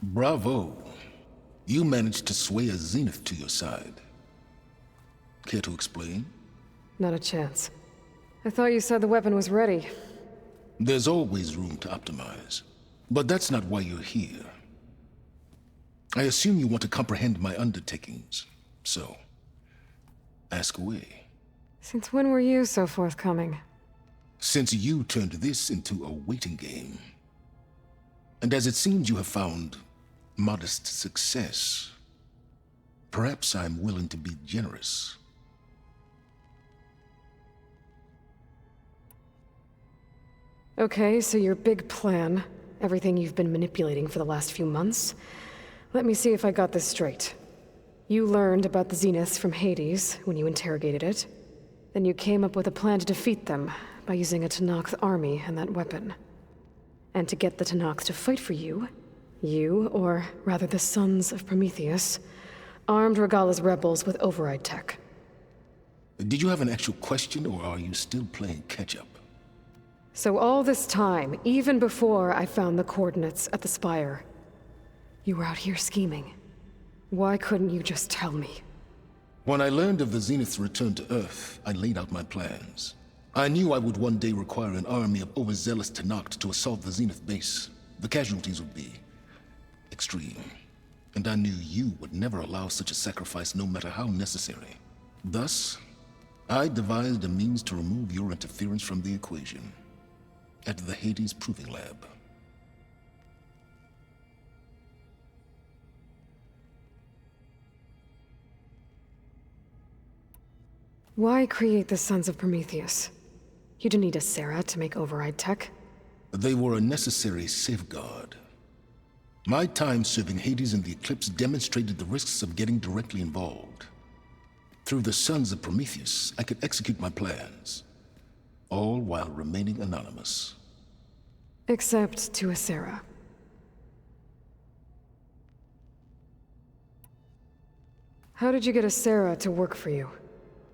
Bravo. You managed to sway a Zenith to your side. Care to explain? Not a chance. I thought you said the weapon was ready. There's always room to optimize. But that's not why you're here. I assume you want to comprehend my undertakings. So, ask away. Since when were you so forthcoming? Since you turned this into a waiting game. And as it seems you have found modest success, perhaps I'm willing to be generous. Okay, so your big plan, everything you've been manipulating for the last few months. Let me see if I got this straight. You learned about the Zeniths from Hades when you interrogated it. Then you came up with a plan to defeat them by using a Tenakth army and that weapon. And to get the Tenakth to fight for you, or rather the Sons of Prometheus, armed Regalla's rebels with override tech. Did you have an actual question, or are you still playing catch-up? So all this time, even before I found the coordinates at the Spire, you were out here scheming. Why couldn't you just tell me? When I learned of the Zenith's return to Earth, I laid out my plans. I knew I would one day require an army of overzealous Tenakth to assault the Zenith base. The casualties would be extreme. And I knew you would never allow such a sacrifice, no matter how necessary. Thus, I devised a means to remove your interference from the equation. At the Hades Proving Lab. Why create the Sons of Prometheus? You didn't need a Sarah to make override tech. They were a necessary safeguard. My time serving Hades in the Eclipse demonstrated the risks of getting directly involved. Through the Sons of Prometheus, I could execute my plans, all while remaining anonymous. Except to a Sarah. How did you get a Sarah to work for you?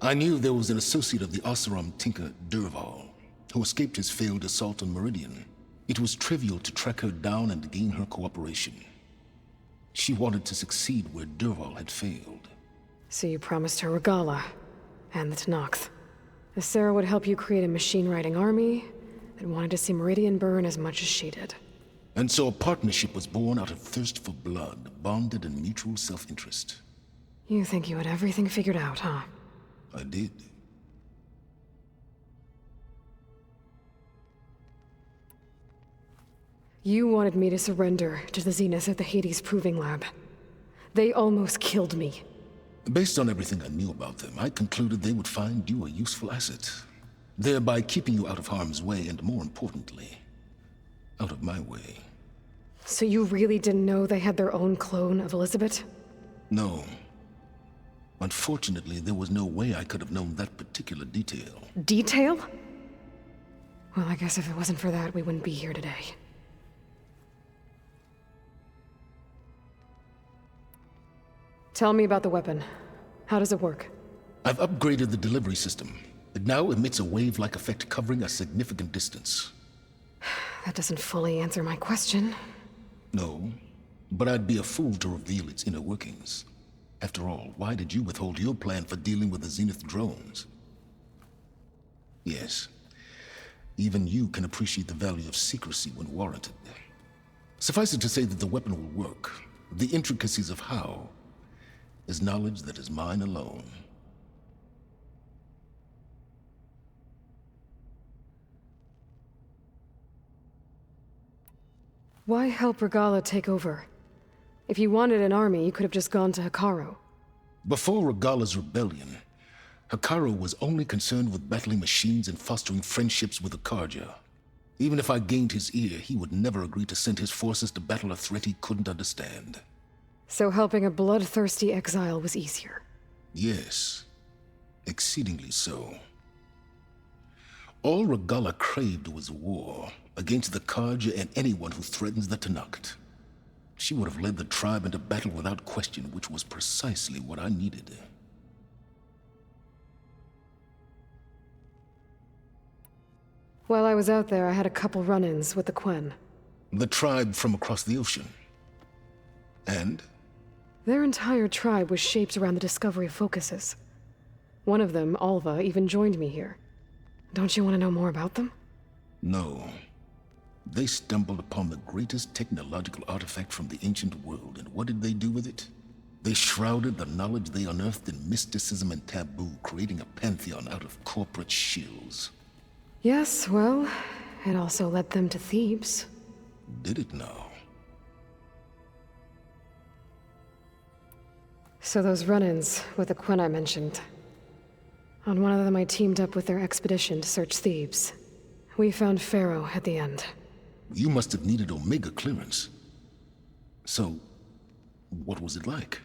I knew there was an associate of the Oseram tinker, Durval, who escaped his failed assault on Meridian. It was trivial to track her down and gain her cooperation. She wanted to succeed where Durval had failed. So you promised her Regalla, and the Tenakth. A Sarah would help you create a machine-riding army that wanted to see Meridian burn as much as she did. And so a partnership was born out of thirst for blood, bonded in mutual self-interest. You think you had everything figured out, huh? I did. You wanted me to surrender to the Zeniths at the Hades Proving Lab. They almost killed me. Based on everything I knew about them, I concluded they would find you a useful asset, thereby keeping you out of harm's way and, more importantly, out of my way. So you really didn't know they had their own clone of Elizabeth? No. Unfortunately, there was no way I could have known that particular detail. Detail? Well, I guess if it wasn't for that, we wouldn't be here today. Tell me about the weapon. How does it work? I've upgraded the delivery system. It now emits a wave-like effect covering a significant distance. That doesn't fully answer my question. No, but I'd be a fool to reveal its inner workings. After all, why did you withhold your plan for dealing with the Zenith drones? Yes, even you can appreciate the value of secrecy when warranted. Suffice it to say that the weapon will work. The intricacies of how is knowledge that is mine alone. Why help Regalla take over? If you wanted an army, you could have just gone to Hekarro. Before Regalla's rebellion, Hekarro was only concerned with battling machines and fostering friendships with Akarja. Even if I gained his ear, he would never agree to send his forces to battle a threat he couldn't understand. So helping a bloodthirsty exile was easier? Yes, exceedingly so. All Regalla craved was war against the Karja and anyone who threatens the Tenakth. She would have led the tribe into battle without question, which was precisely what I needed. While I was out there, I had a couple run-ins with the Quen. The tribe from across the ocean. And? Their entire tribe was shaped around the discovery of focuses. One of them, Alva, even joined me here. Don't you want to know more about them? No. They stumbled upon the greatest technological artifact from the ancient world, and what did they do with it? They shrouded the knowledge they unearthed in mysticism and taboo, creating a pantheon out of corporate shills. Yes, well, it also led them to Thebes. Did it now? So those run-ins with the Quen I mentioned. On one of them I teamed up with their expedition to search Thebes. We found Pharaoh at the end. You must have needed Omega clearance. So, what was it like?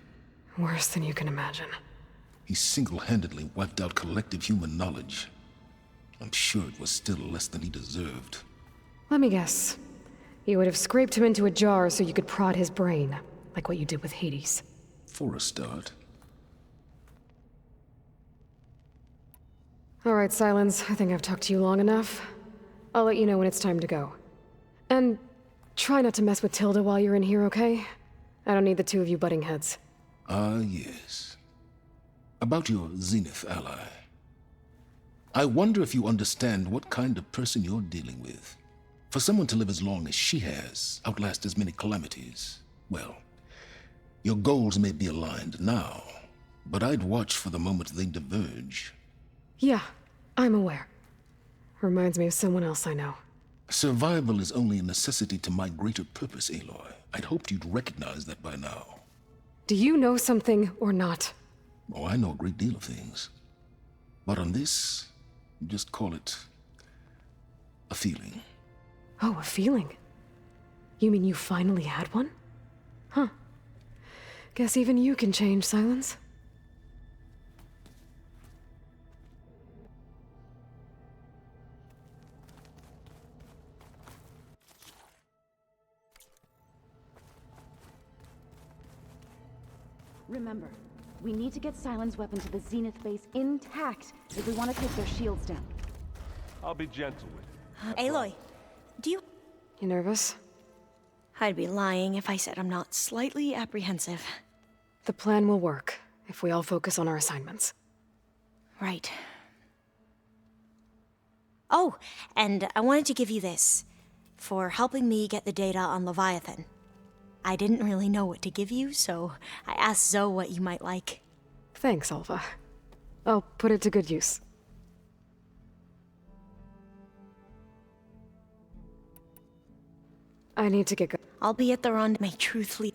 Worse than you can imagine. He single-handedly wiped out collective human knowledge. I'm sure it was still less than he deserved. Let me guess. You would have scraped him into a jar so you could prod his brain, like what you did with Hades. For a start. All right, Silence. I think I've talked to you long enough. I'll let you know when it's time to go. And try not to mess with Tilda while you're in here, okay? I don't need the two of you butting heads. Ah, yes. About your Zenith ally. I wonder if you understand what kind of person you're dealing with. For someone to live as long as she has, outlast as many calamities, well, your goals may be aligned now, but I'd watch for the moment they diverge. Yeah, I'm aware. Reminds me of someone else I know. Survival is only a necessity to my greater purpose, Aloy. I'd hoped you'd recognize that by now. Do you know something or not? Oh, I know a great deal of things. But on this, just call it a feeling. Oh, a feeling? You mean you finally had one? Huh. Guess even you can change, Silence. Remember, we need to get Silence weapon to the Zenith base intact if we want to take their shields down. I'll be gentle with it. Aloy, do you... You nervous? I'd be lying if I said I'm not slightly apprehensive. The plan will work if we all focus on our assignments. Right. Oh, and I wanted to give you this, for helping me get the data on Leviathan. I didn't really know what to give you, so I asked Zoe what you might like. Thanks, Alva. I'll put it to good use. I need to get going. I'll be at the rendezvous. May truth lead.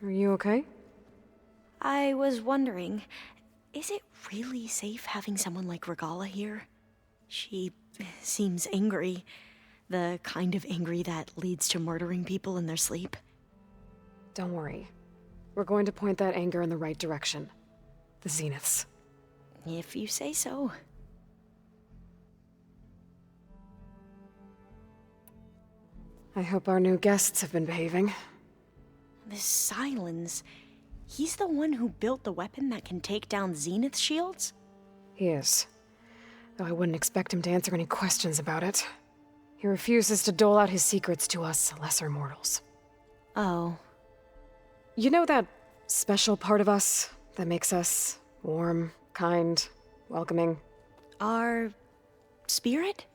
Are you okay? I was wondering, is it really safe having someone like Regala here? She seems angry. The kind of angry that leads to murdering people in their sleep. Don't worry. We're going to point that anger in the right direction. The Zeniths. If you say so. I hope our new guests have been behaving. This Silence, he's the one who built the weapon that can take down Zenith shields? He is. Though I wouldn't expect him to answer any questions about it. He refuses to dole out his secrets to us lesser mortals. Oh. You know that special part of us that makes us warm, kind, welcoming? Our spirit?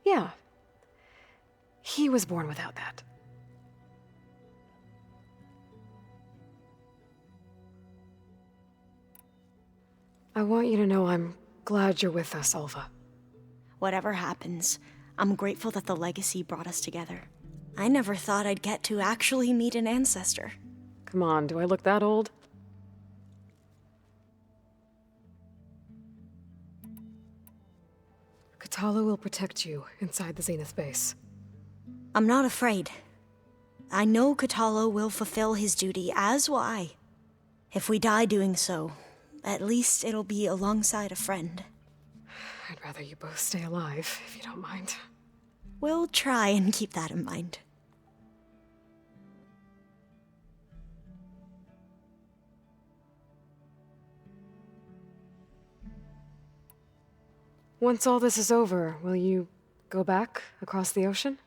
Yeah. He was born without that. I want you to know I'm glad you're with us, Alva. Whatever happens, I'm grateful that the legacy brought us together. I never thought I'd get to actually meet an ancestor. Come on, do I look that old? Could Katala will protect you inside the Zenith base. I'm not afraid. I know Katala will fulfill his duty, as will I. If we die doing so, at least it'll be alongside a friend. I'd rather you both stay alive, if you don't mind. We'll try and keep that in mind. Once all this is over, will you go back across the ocean?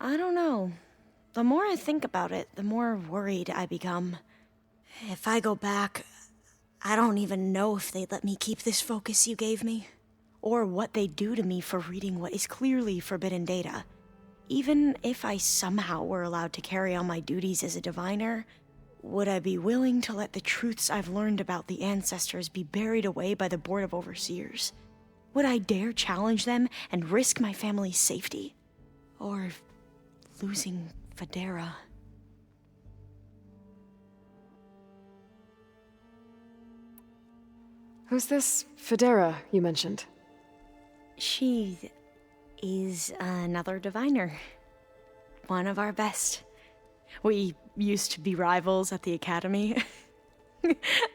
I don't know. The more I think about it, the more worried I become. If I go back, I don't even know if they'd let me keep this focus you gave me, or what they'd do to me for reading what is clearly forbidden data. Even if I somehow were allowed to carry on my duties as a diviner, would I be willing to let the truths I've learned about the ancestors be buried away by the Board of Overseers? Would I dare challenge them and risk my family's safety? Or losing Federa? Who's this Federa you mentioned? She is another diviner. One of our best. We used to be rivals at the academy.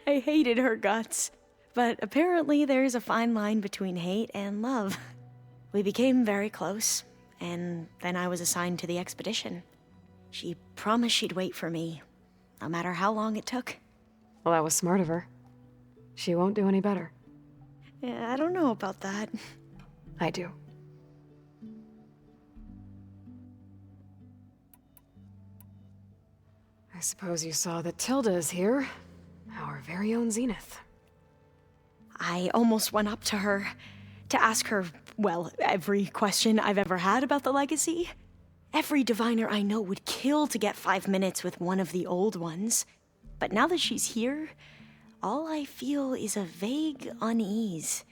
I hated her guts. But apparently there's a fine line between hate and love. We became very close, and then I was assigned to the expedition. She promised she'd wait for me, no matter how long it took. Well, that was smart of her. She won't do any better. Yeah, I don't know about that. I do. I suppose you saw that Tilda is here. Our very own Zenith. I almost went up to her to ask her, well, every question I've ever had about the legacy. Every diviner I know would kill to get 5 minutes with one of the old ones. But now that she's here, all I feel is a vague unease.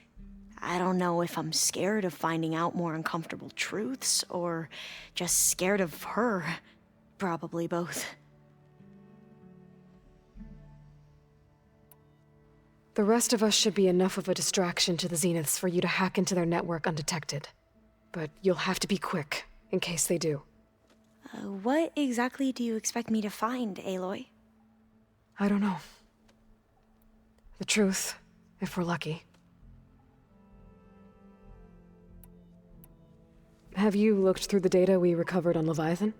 I don't know if I'm scared of finding out more uncomfortable truths, or just scared of her. Probably both. The rest of us should be enough of a distraction to the Zeniths for you to hack into their network undetected. But you'll have to be quick, in case they do. What exactly do you expect me to find, Aloy? I don't know. The truth, if we're lucky. Have you looked through the data we recovered on Leviathan?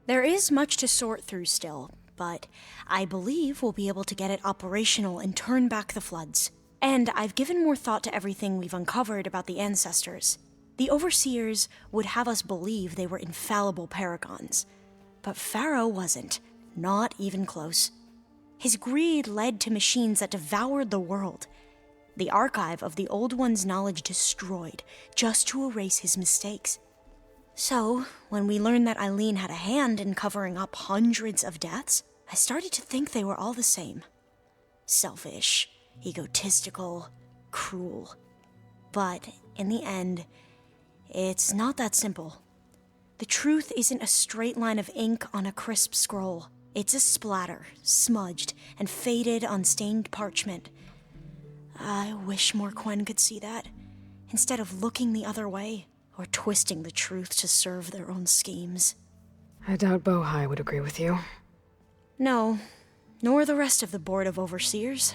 There is much to sort through still, but I believe we'll be able to get it operational and turn back the floods. And I've given more thought to everything we've uncovered about the ancestors. The Overseers would have us believe they were infallible paragons. But Pharaoh wasn't, not even close. His greed led to machines that devoured the world. The archive of the Old One's knowledge destroyed, just to erase his mistakes. So, when we learned that Eileen had a hand in covering up hundreds of deaths, I started to think they were all the same. Selfish, egotistical, cruel. But, in the end, it's not that simple. The truth isn't a straight line of ink on a crisp scroll. It's a splatter, smudged, and faded on stained parchment. I wish more Quen could see that, instead of looking the other way, or twisting the truth to serve their own schemes. I doubt Bohai would agree with you. No, nor the rest of the Board of Overseers.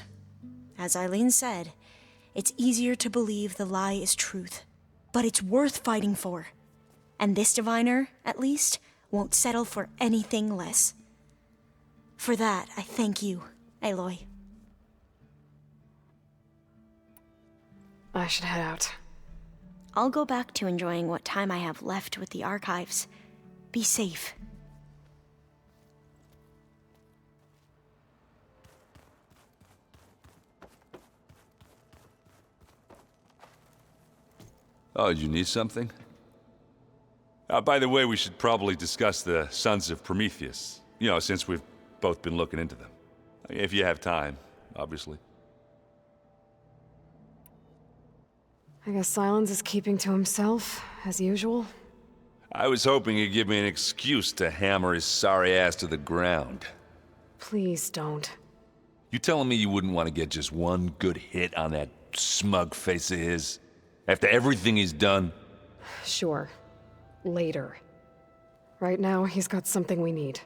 As Eileen said, it's easier to believe the lie is truth, but it's worth fighting for. And this diviner, at least, won't settle for anything less. For that, I thank you, Aloy. I should head out. I'll go back to enjoying what time I have left with the archives. Be safe. Oh, you need something? By the way, we should probably discuss the Sons of Prometheus. You know, since we've both been looking into them. If you have time, obviously. I guess Silence is keeping to himself, as usual. I was hoping he'd give me an excuse to hammer his sorry ass to the ground. Please don't. You telling me you wouldn't want to get just one good hit on that smug face of his? After everything he's done? Sure. Later. Right now, he's got something we need.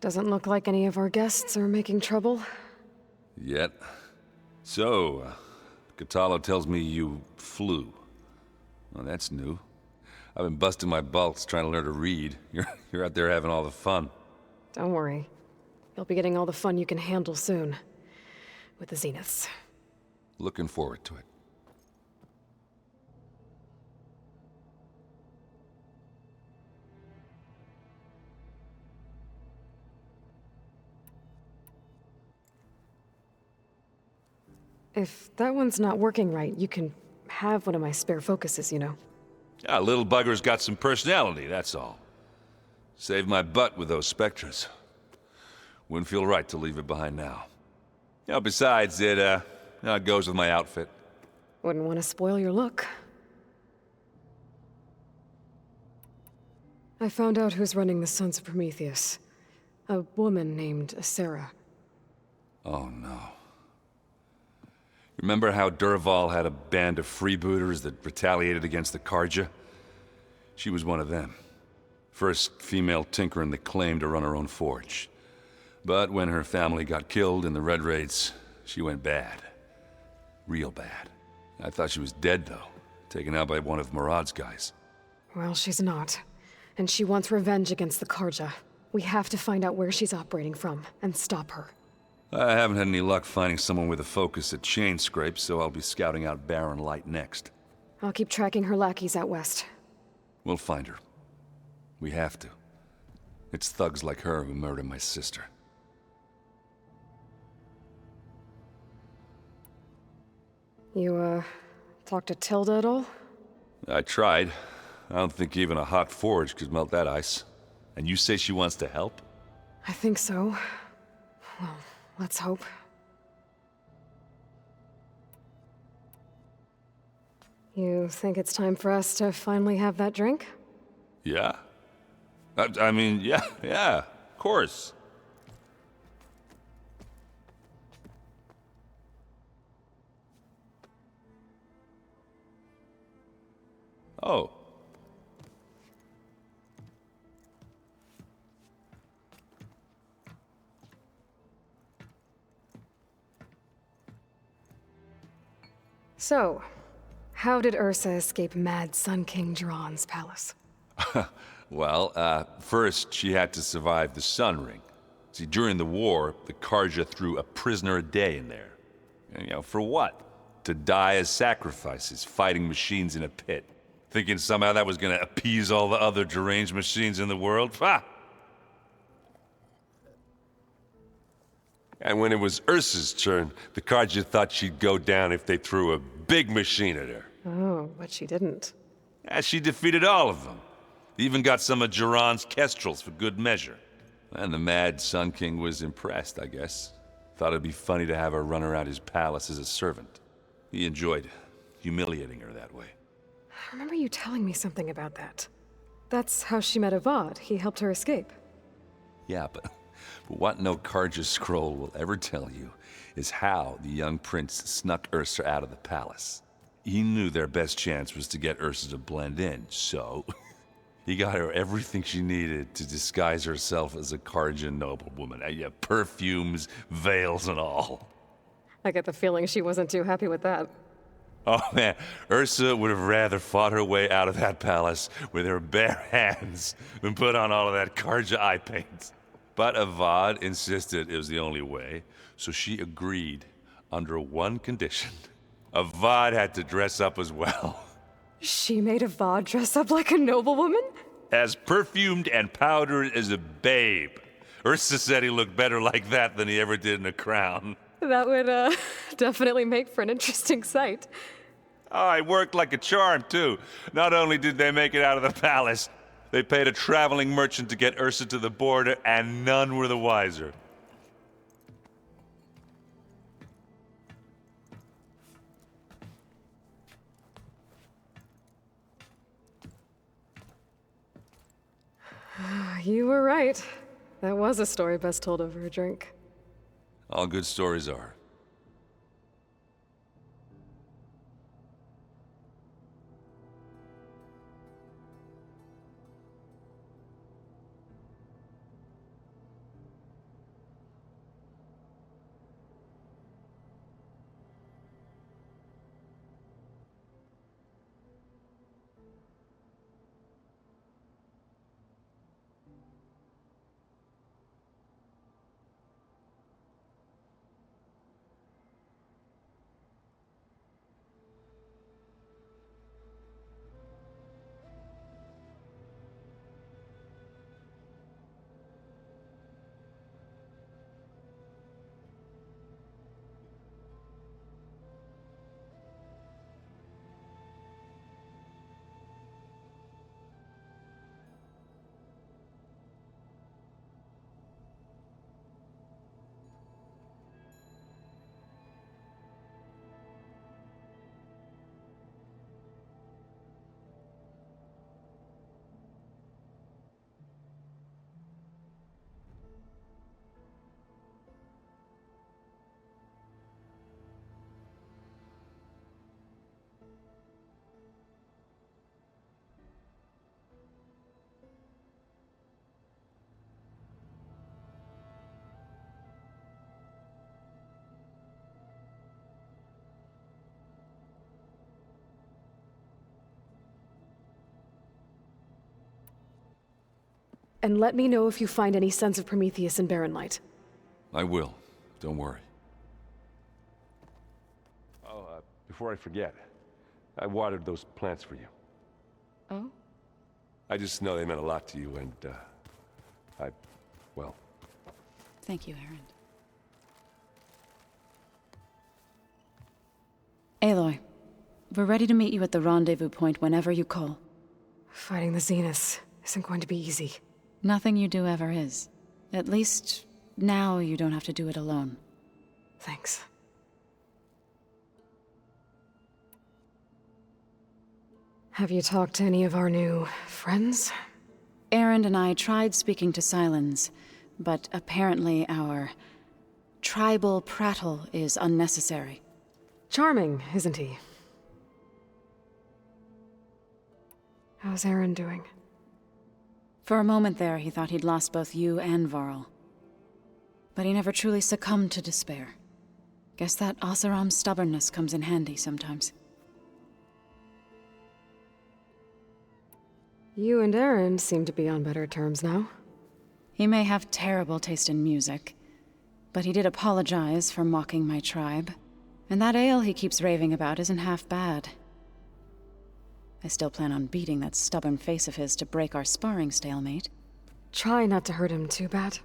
Doesn't look like any of our guests are making trouble. Yet. So, Katalo tells me you flew. Well, that's new. I've been busting my balls trying to learn to read. You're out there having all the fun. Don't worry. You'll be getting all the fun you can handle soon. With the Zeniths. Looking forward to it. If that one's not working right, you can have one of my spare focuses, you know. Yeah, little bugger's got some personality, that's all. Saved my butt with those Spectras. Wouldn't feel right to leave it behind now. You know, besides, it goes with my outfit. Wouldn't want to spoil your look. I found out who's running the Sons of Prometheus. A woman named Sarah. Oh, no. Remember how Durval had a band of freebooters that retaliated against the Karja? She was one of them. First female tinker in the claim to run her own forge. But when her family got killed in the Red Raids, she went bad. Real bad. I thought she was dead, though. Taken out by one of Murad's guys. Well, she's not. And she wants revenge against the Karja. We have to find out where she's operating from, and stop her. I haven't had any luck finding someone with a focus at chain scrapes, so I'll be scouting out Baron Light next. I'll keep tracking her lackeys out west. We'll find her. We have to. It's thugs like her who murdered my sister. You, talked to Tilda at all? I tried. I don't think even a hot forge could melt that ice. And you say she wants to help? I think so. Well, let's hope. You think it's time for us to finally have that drink? Yeah? I mean, yeah, of course. Oh. So, how did Ursa escape Mad Sun King Duran's palace? Well, first she had to survive the Sun Ring. See, during the war, the Karja threw a prisoner a day in there. You know, for what? To die as sacrifices, fighting machines in a pit. Thinking somehow that was gonna appease all the other deranged machines in the world? Ha! And when it was Ursa's turn, the Karja thought she'd go down if they threw a big machine at her. Oh, but she didn't. And she defeated all of them. Even got some of Duran's kestrels for good measure. And the Mad Sun King was impressed, I guess. Thought it'd be funny to have her run around his palace as a servant. He enjoyed humiliating her that way. I remember you telling me something about that. That's how she met Avad. He helped her escape. Yeah, but what no Karja scroll will ever tell you is how the young prince snuck Ursa out of the palace. He knew their best chance was to get Ursa to blend in, so he got her everything she needed to disguise herself as a Karja noblewoman. Yeah, perfumes, veils, and all. I get the feeling she wasn't too happy with that. Oh man, Ursa would have rather fought her way out of that palace with her bare hands than put on all of that Karja eye paint. But Avad insisted it was the only way, so she agreed under one condition. Avad had to dress up as well. She made Avad dress up like a noblewoman? As perfumed and powdered as a babe. Ursa said he looked better like that than he ever did in a crown. That would, definitely make for an interesting sight. Oh, it worked like a charm, too. Not only did they make it out of the palace, they paid a traveling merchant to get Ursa to the border, and none were the wiser. You were right. That was a story best told over a drink. All good stories are. And let me know if you find any sense of Prometheus in Barren Light. I will. Don't worry. Oh, before I forget, I watered those plants for you. Oh? I just know they meant a lot to you, and, well... Thank you, Aaron. Aloy, we're ready to meet you at the rendezvous point whenever you call. Fighting the Zeniths isn't going to be easy. Nothing you do ever is. At least, now you don't have to do it alone. Thanks. Have you talked to any of our new friends? Aaron and I tried speaking to Silence, but apparently our tribal prattle is unnecessary. Charming, isn't he? How's Aaron doing? For a moment there, he thought he'd lost both you and Varl. But he never truly succumbed to despair. Guess that Oseram's stubbornness comes in handy sometimes. You and Aaron seem to be on better terms now. He may have terrible taste in music, but he did apologize for mocking my tribe. And that ale he keeps raving about isn't half bad. I still plan on beating that stubborn face of his to break our sparring stalemate. Try not to hurt him too bad.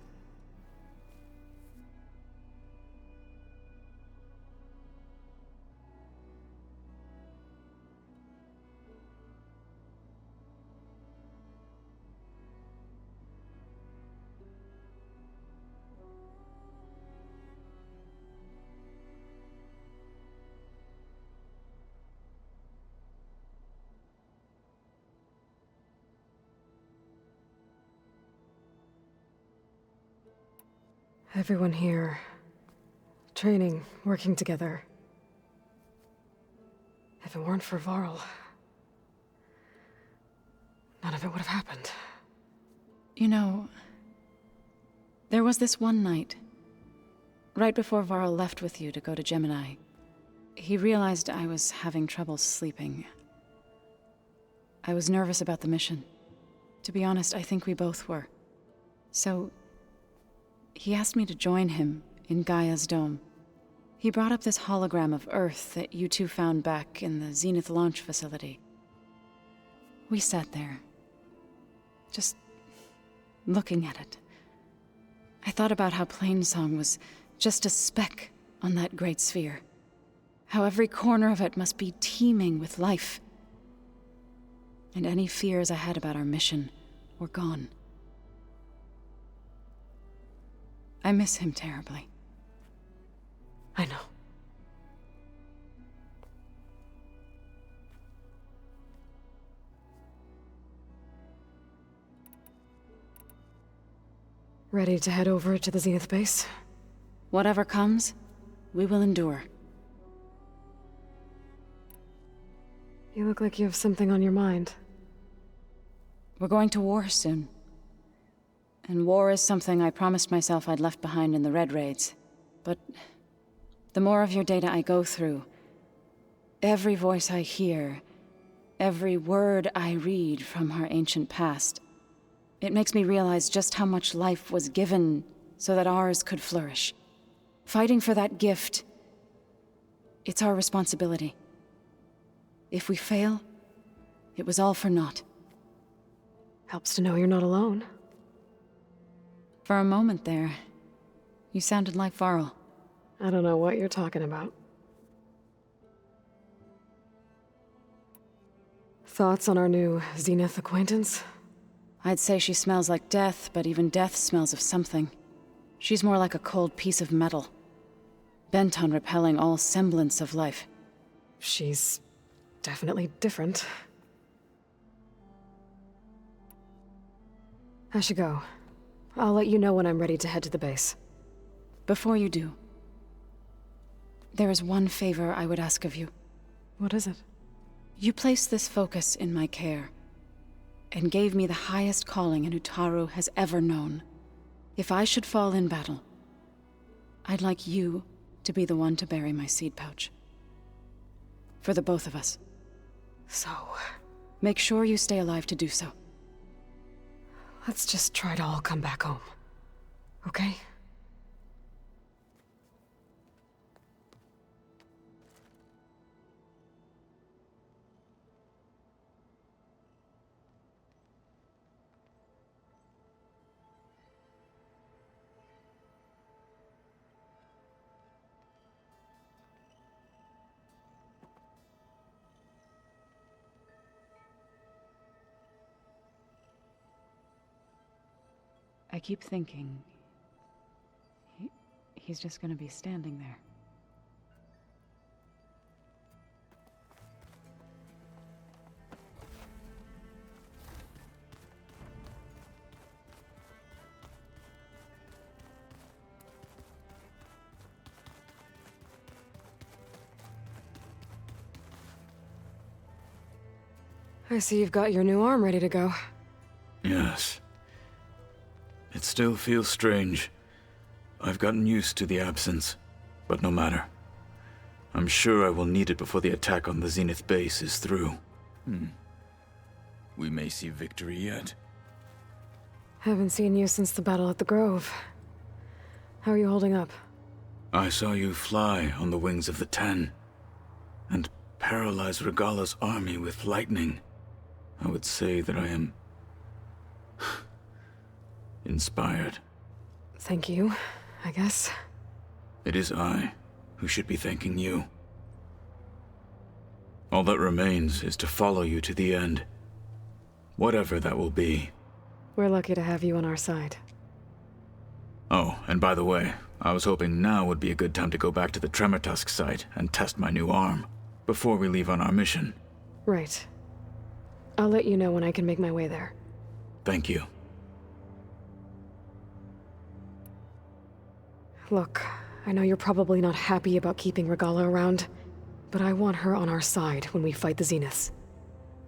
Everyone here. Training, working together. If it weren't for Varl, none of it would have happened. You know, there was this one night, right before Varl left with you to go to Gemini. He realized I was having trouble sleeping. I was nervous about the mission. To be honest, I think we both were. So, he asked me to join him in Gaia's dome. He brought up this hologram of Earth that you two found back in the Zenith launch facility. We sat there, just looking at it. I thought about how Plainsong was just a speck on that great sphere. How every corner of it must be teeming with life. And any fears I had about our mission were gone. I miss him terribly. I know. Ready to head over to the Zenith base? Whatever comes, we will endure. You look like you have something on your mind. We're going to war soon. And war is something I promised myself I'd left behind in the Red Raids. But the more of your data I go through, every voice I hear, every word I read from our ancient past, it makes me realize just how much life was given so that ours could flourish. Fighting for that gift, it's our responsibility. If we fail, it was all for naught. Helps to know you're not alone. For a moment there, you sounded like Varl. I don't know what you're talking about. Thoughts on our new Zenith acquaintance? I'd say she smells like death, but even death smells of something. She's more like a cold piece of metal, bent on repelling all semblance of life. She's definitely different. I should go. I'll let you know when I'm ready to head to the base. Before you do, there is one favor I would ask of you. What is it? You placed this focus in my care, and gave me the highest calling an Utaru has ever known. If I should fall in battle, I'd like you to be the one to bury my seed pouch. For the both of us. So... Make sure you stay alive to do so. Let's just try to all come back home. Okay? I keep thinking... he's just gonna be standing there. I see you've got your new arm ready to go. Yes. It still feels strange. I've gotten used to the absence, but no matter. I'm sure I will need it before the attack on the Zenith base is through. We may see victory yet. Haven't seen you since the battle at the Grove. How are you holding up? I saw you fly on the wings of the Ten, and paralyze Regala's army with lightning. I would say that I am... inspired. Thank you, I guess. It is I who should be thanking you. All that remains is to follow you to the end. Whatever that will be. We're lucky to have you on our side. Oh, and by the way, I was hoping now would be a good time to go back to the Tremortusk site and test my new arm, before we leave on our mission. Right. I'll let you know when I can make my way there. Thank you. Look, I know you're probably not happy about keeping Regala around, but I want her on our side when we fight the Zeniths.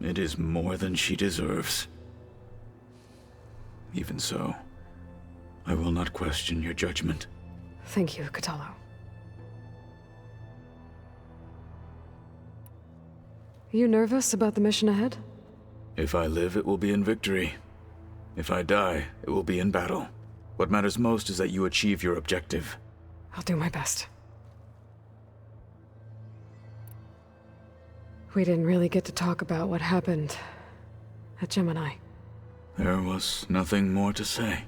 It is more than she deserves. Even so, I will not question your judgment. Thank you, Kotallo. You nervous about the mission ahead? If I live, it will be in victory. If I die, it will be in battle. What matters most is that you achieve your objective. I'll do my best. We didn't really get to talk about what happened at Gemini. There was nothing more to say.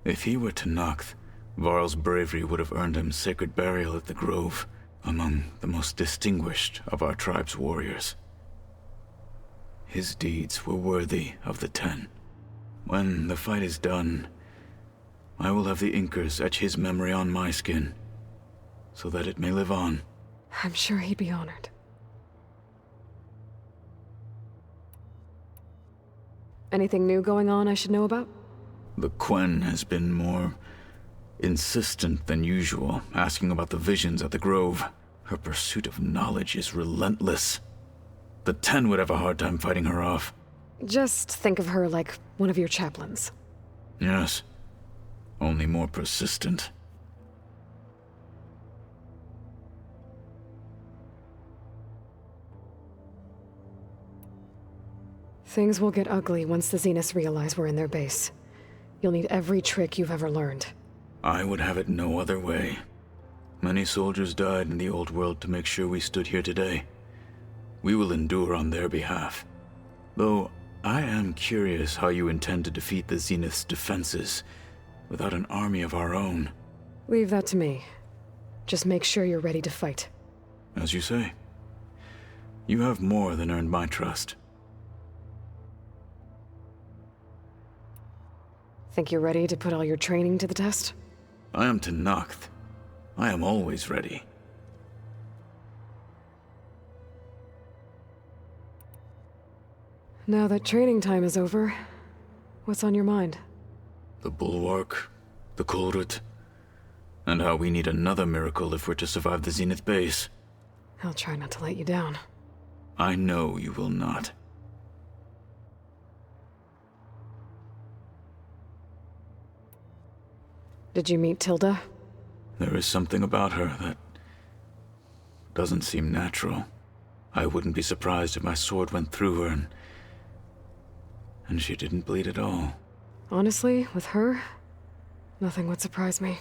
If he were to Noct, Varl's bravery would have earned him sacred burial at the Grove, among the most distinguished of our tribe's warriors. His deeds were worthy of the Ten. When the fight is done, I will have the Inkers etch his memory on my skin, so that it may live on. I'm sure he'd be honored. Anything new going on I should know about? The Quen has been more insistent than usual, asking about the visions at the Grove. Her pursuit of knowledge is relentless. The Ten would have a hard time fighting her off. Just think of her like one of your chaplains. Yes. Only more persistent. Things will get ugly once the Zeniths realize we're in their base. You'll need every trick you've ever learned. I would have it no other way. Many soldiers died in the old world to make sure we stood here today. We will endure on their behalf. Though, I am curious how you intend to defeat the Zenith's defenses without an army of our own. Leave that to me. Just make sure you're ready to fight. As you say. You have more than earned my trust. Think you're ready to put all your training to the test? I am to Noct. I am always ready. Now that training time is over, what's on your mind? The Bulwark, the Kulrut, and how we need another miracle if we're to survive the Zenith base. I'll try not to let you down. I know you will not. Did you meet Tilda? There is something about her that doesn't seem natural. I wouldn't be surprised if my sword went through her and she didn't bleed at all. Honestly, with her, nothing would surprise me.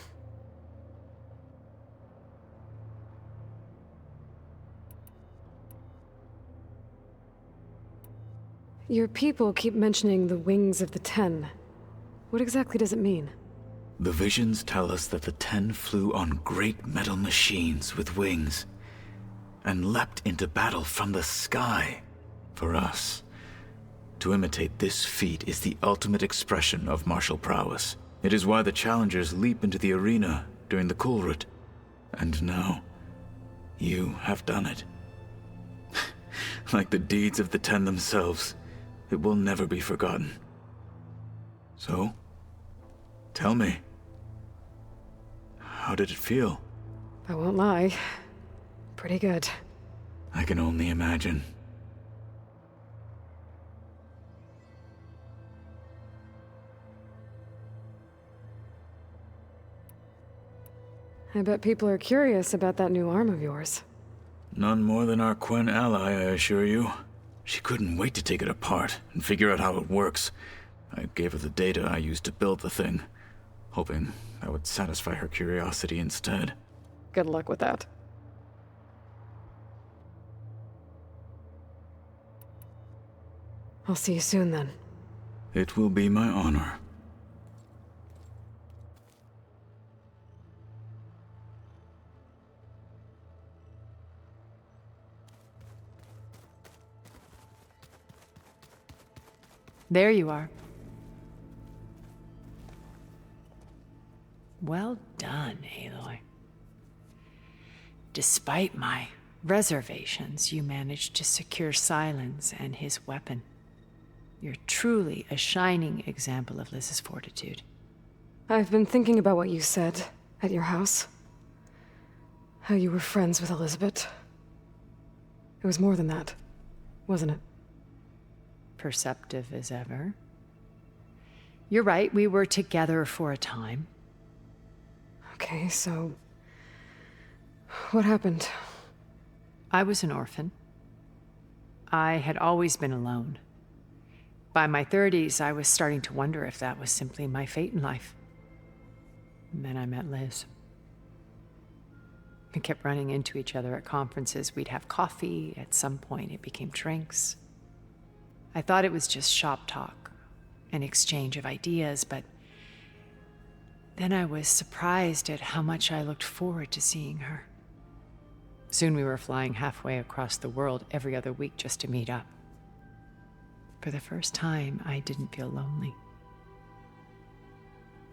Your people keep mentioning the wings of the Ten. What exactly does it mean? The visions tell us that the Ten flew on great metal machines with wings, and leapt into battle from the sky. For us, to imitate this feat is the ultimate expression of martial prowess. It is why the challengers leap into the arena during the Kulrut. And now, you have done it. Like the deeds of the Ten themselves, it will never be forgotten. So, tell me, how did it feel? I won't lie. Pretty good. I can only imagine. I bet people are curious about that new arm of yours. None more than our Quen ally, I assure you. She couldn't wait to take it apart and figure out how it works. I gave her the data I used to build the thing, hoping that would satisfy her curiosity instead. Good luck with that. I'll see you soon then. It will be my honor. There you are. Well done, Aloy. Despite my reservations, you managed to secure Silence and his weapon. You're truly a shining example of Liz's fortitude. I've been thinking about what you said at your house. How you were friends with Elizabeth. It was more than that, wasn't it? Perceptive as ever. You're right, we were together for a time. Okay, so... what happened? I was an orphan. I had always been alone. By my 30s, I was starting to wonder if that was simply my fate in life. And then I met Liz. We kept running into each other at conferences. We'd have coffee. At some point, it became drinks. I thought it was just shop talk, an exchange of ideas, but then I was surprised at how much I looked forward to seeing her. Soon we were flying halfway across the world every other week just to meet up. For the first time, I didn't feel lonely.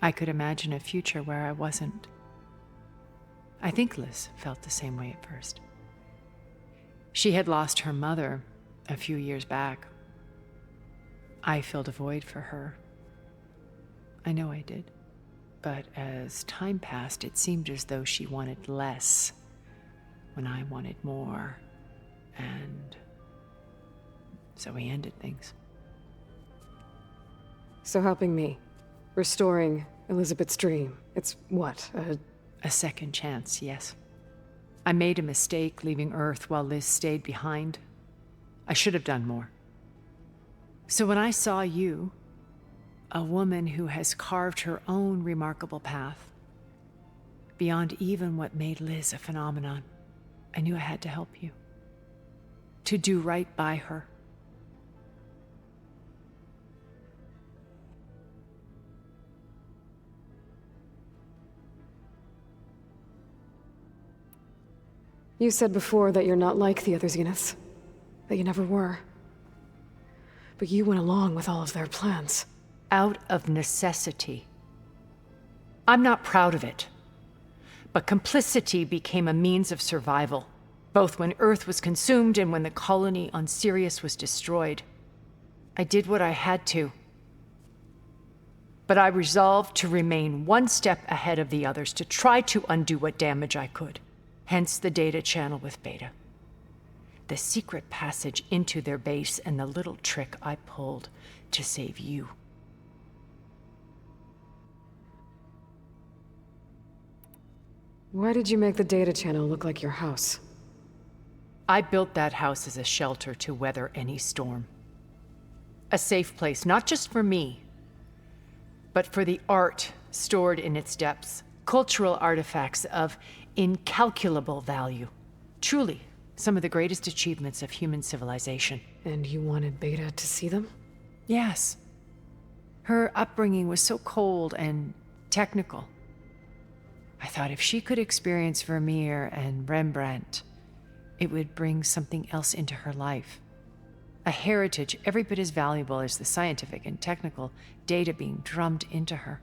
I could imagine a future where I wasn't. I think Liz felt the same way at first. She had lost her mother a few years back. I filled a void for her. I know I did. But as time passed, it seemed as though she wanted less when I wanted more. And so we ended things. So helping me. Restoring Elizabeth's dream. It's what, A second chance, yes. I made a mistake leaving Earth while Liz stayed behind. I should have done more. So when I saw you, a woman who has carved her own remarkable path, beyond even what made Liz a phenomenon, I knew I had to help you. To do right by her. You said before that you're not like the other Zeniths. That you never were. But you went along with all of their plans. Out of necessity. I'm not proud of it. But complicity became a means of survival, both when Earth was consumed and when the colony on Sirius was destroyed. I did what I had to. But I resolved to remain one step ahead of the others, to try to undo what damage I could. Hence the data channel with Beta. The secret passage into their base and the little trick I pulled to save you. Why did you make the data channel look like your house? I built that house as a shelter to weather any storm. A safe place, not just for me, but for the art stored in its depths, cultural artifacts of incalculable value. Truly, some of the greatest achievements of human civilization. And you wanted Beta to see them? Yes. Her upbringing was so cold and technical. I thought if she could experience Vermeer and Rembrandt, it would bring something else into her life. A heritage every bit as valuable as the scientific and technical data being drummed into her.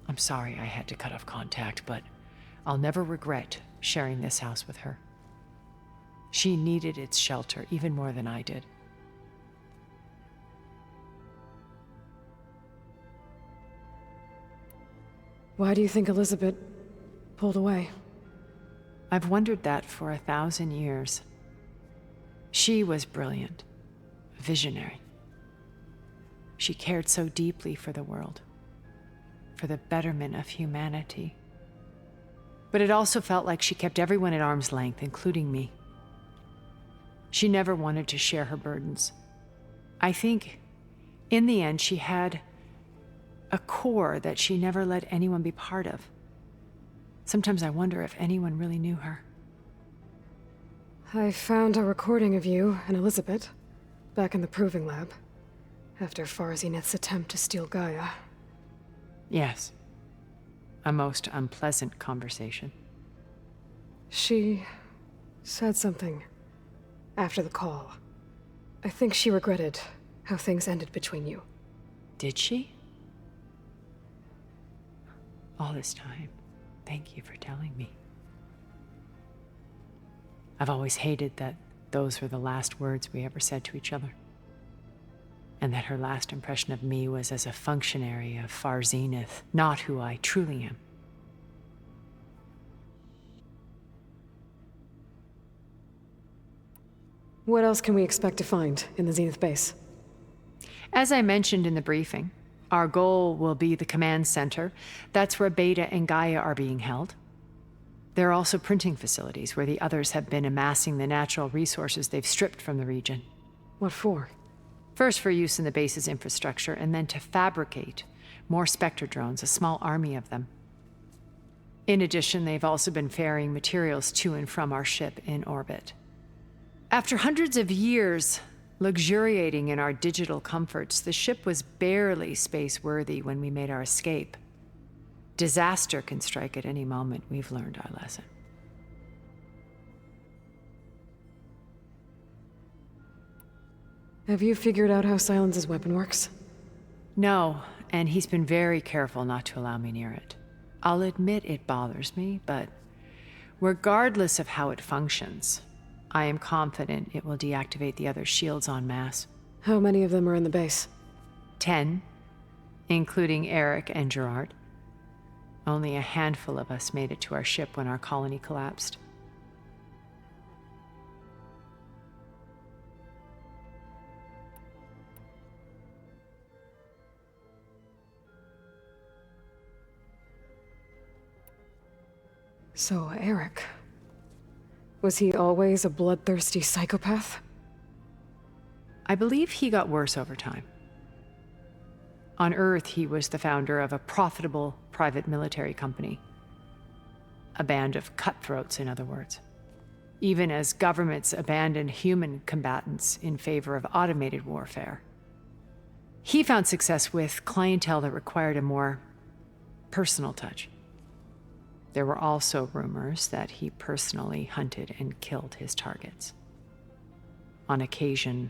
I'm sorry I had to cut off contact, but I'll never regret sharing this house with her. She needed its shelter even more than I did. Why do you think Elizabeth pulled away? I've wondered that for 1,000 years. She was brilliant, visionary. She cared so deeply for the world, for the betterment of humanity. But it also felt like she kept everyone at arm's length, including me. She never wanted to share her burdens. I think, in the end, she had a core that she never let anyone be part of. Sometimes I wonder if anyone really knew her. I found a recording of you and Elizabeth back in the proving lab after Farzineth's attempt to steal Gaia. Yes. A most unpleasant conversation. She said something after the call. I think she regretted how things ended between you. Did she? All this time, thank you for telling me. I've always hated that those were the last words we ever said to each other. And that her last impression of me was as a functionary of Far Zenith, not who I truly am. What else can we expect to find in the Zenith base? As I mentioned in the briefing, our goal will be the command center. That's where Beta and Gaia are being held. There are also printing facilities where the others have been amassing the natural resources they've stripped from the region. What for? First for use in the base's infrastructure, and then to fabricate more Spectre drones, a small army of them. In addition, they've also been ferrying materials to and from our ship in orbit. After hundreds of years luxuriating in our digital comforts, the ship was barely space-worthy when we made our escape. Disaster can strike at any moment. We've learned our lesson. Have you figured out how Silence's weapon works? No, and he's been very careful not to allow me near it. I'll admit it bothers me, but regardless of how it functions, I am confident it will deactivate the other shields en masse. How many of them are in the base? 10, including Eric and Gerard. Only a handful of us made it to our ship when our colony collapsed. So, Eric. Was he always a bloodthirsty psychopath? I believe he got worse over time. On Earth, he was the founder of a profitable private military company. A band of cutthroats, in other words. Even as governments abandoned human combatants in favor of automated warfare. He found success with clientele that required a more personal touch. There were also rumors that he personally hunted and killed his targets. On occasion,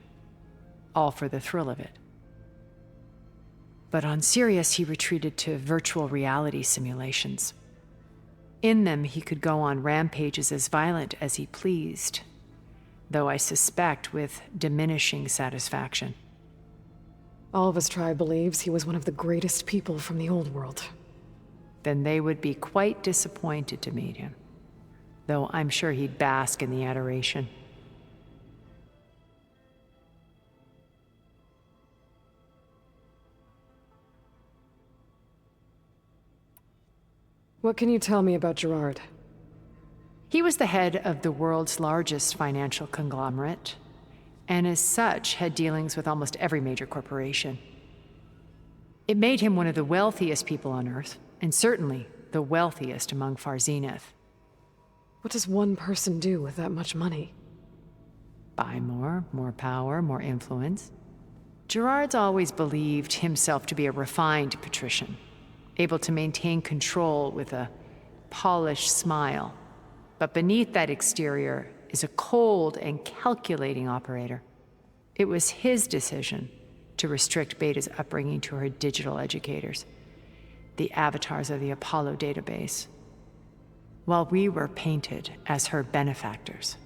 all for the thrill of it. But on Sirius, he retreated to virtual reality simulations. In them, he could go on rampages as violent as he pleased, though I suspect with diminishing satisfaction. All of his tribe believes he was one of the greatest people from the old world. Then they would be quite disappointed to meet him, though I'm sure he'd bask in the adoration. What can you tell me about Gerard? He was the head of the world's largest financial conglomerate, and as such had dealings with almost every major corporation. It made him one of the wealthiest people on Earth, and certainly the wealthiest among Far Zenith. What does one person do with that much money? Buy more power, more influence. Gerard's always believed himself to be a refined patrician, able to maintain control with a polished smile. But beneath that exterior is a cold and calculating operator. It was his decision to restrict Beta's upbringing to her digital educators, the avatars of the Apollo database, while we were painted as her benefactors.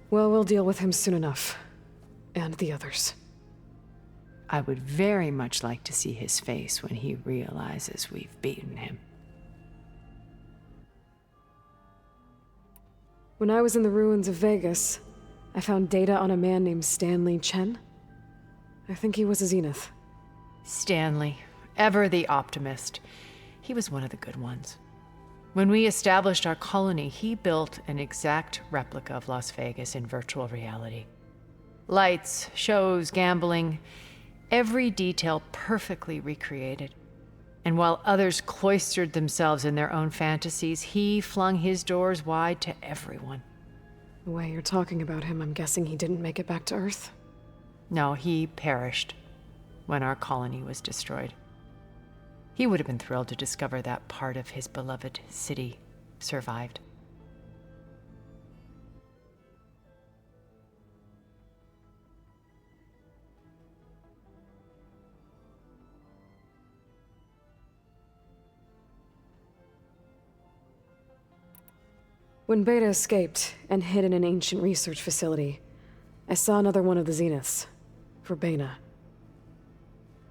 Well, we'll deal with him soon enough. And the others. I would very much like to see his face when he realizes we've beaten him. When I was in the ruins of Vegas, I found data on a man named Stanley Chen. I think he was a Zenith. Stanley, ever the optimist. He was one of the good ones. When we established our colony, he built an exact replica of Las Vegas in virtual reality. Lights, shows, gambling, every detail perfectly recreated. And while others cloistered themselves in their own fantasies, he flung his doors wide to everyone. The way you're talking about him, I'm guessing he didn't make it back to Earth? No, he perished when our colony was destroyed. He would have been thrilled to discover that part of his beloved city survived. When Beta escaped and hid in an ancient research facility, I saw another one of the Zeniths, Verbena.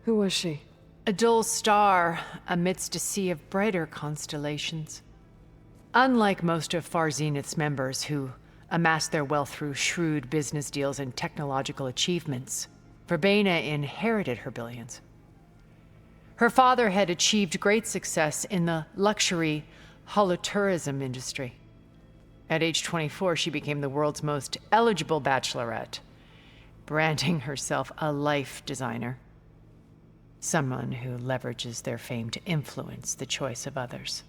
Who was she? A dull star amidst a sea of brighter constellations. Unlike most of Far Zenith's members who amassed their wealth through shrewd business deals and technological achievements, Verbena inherited her billions. Her father had achieved great success in the luxury holotourism industry. At age 24, she became the world's most eligible bachelorette, branding herself a life designer. Someone who leverages their fame to influence the choice of others.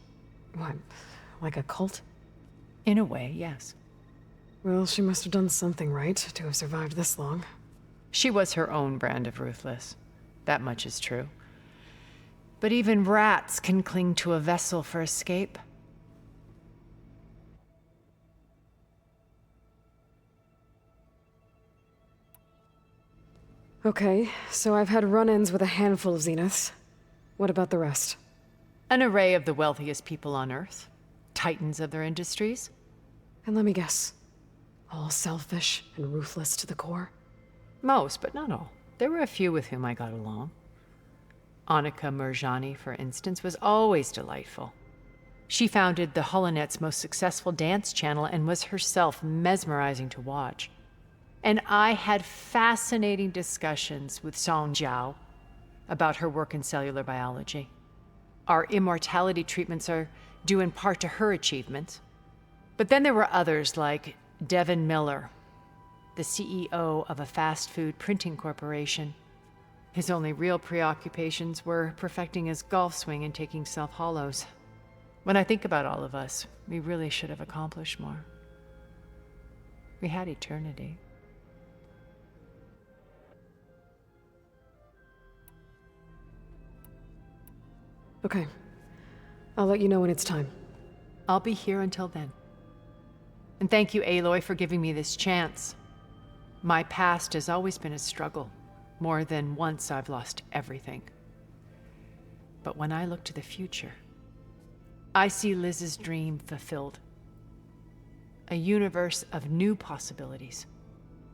What, like a cult? In a way, yes. Well, she must have done something right to have survived this long. She was her own brand of ruthless. That much is true. But even rats can cling to a vessel for escape. Okay, so I've had run-ins with a handful of Zeniths. What about the rest? An array of the wealthiest people on Earth. Titans of their industries. And let me guess. All selfish and ruthless to the core? Most, but not all. There were a few with whom I got along. Annika Murjani, for instance, was always delightful. She founded the Holonet's most successful dance channel and was herself mesmerizing to watch. And I had fascinating discussions with Song Jiao about her work in cellular biology. Our immortality treatments are due in part to her achievements. But then there were others like Devin Miller, the CEO of a fast food printing corporation. His only real preoccupations were perfecting his golf swing and taking self-hollows. When I think about all of us, we really should have accomplished more. We had eternity. Okay. I'll let you know when it's time. I'll be here until then. And thank you, Aloy, for giving me this chance. My past has always been a struggle. More than once I've lost everything. But when I look to the future, I see Liz's dream fulfilled. A universe of new possibilities.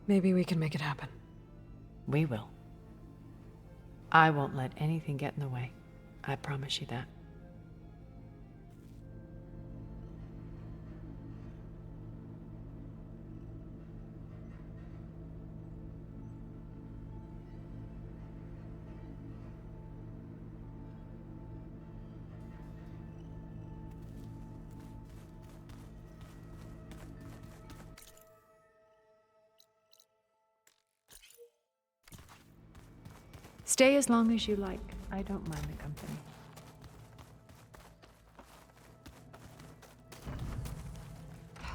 Maybe we can make it happen. We will. I won't let anything get in the way. I promise you that. Stay as long as you like. I don't mind the company.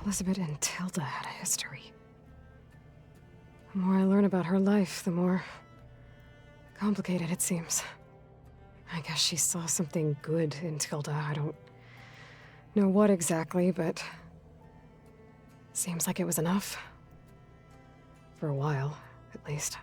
Elizabeth and Tilda had a history. The more I learn about her life, the more complicated it seems. I guess she saw something good in Tilda. I don't know what exactly, but seems like it was enough. For a while, at least.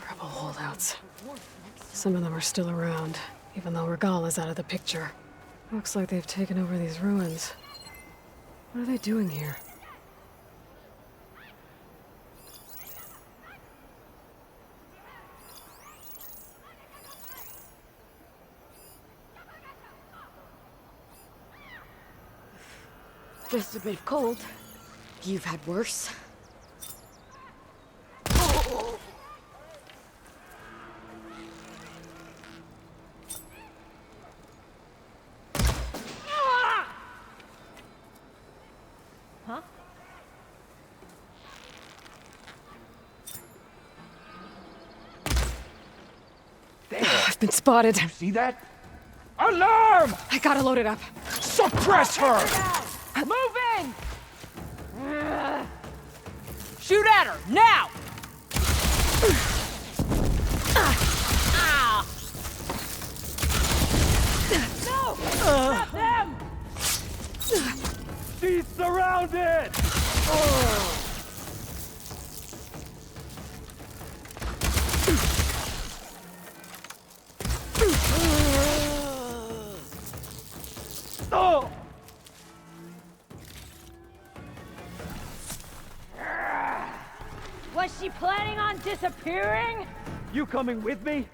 Rebel holdouts. Some of them are still around, even though Regala's out of the picture. Looks like they've taken over these ruins. What are they doing here? Just a bit cold. You've had worse. Huh? I've been spotted. See that? Alarm! I gotta load it up. Suppress her! Move in! Shoot at her, now! No! Not them! She's surrounded! Oh! Was she planning on disappearing? You coming with me?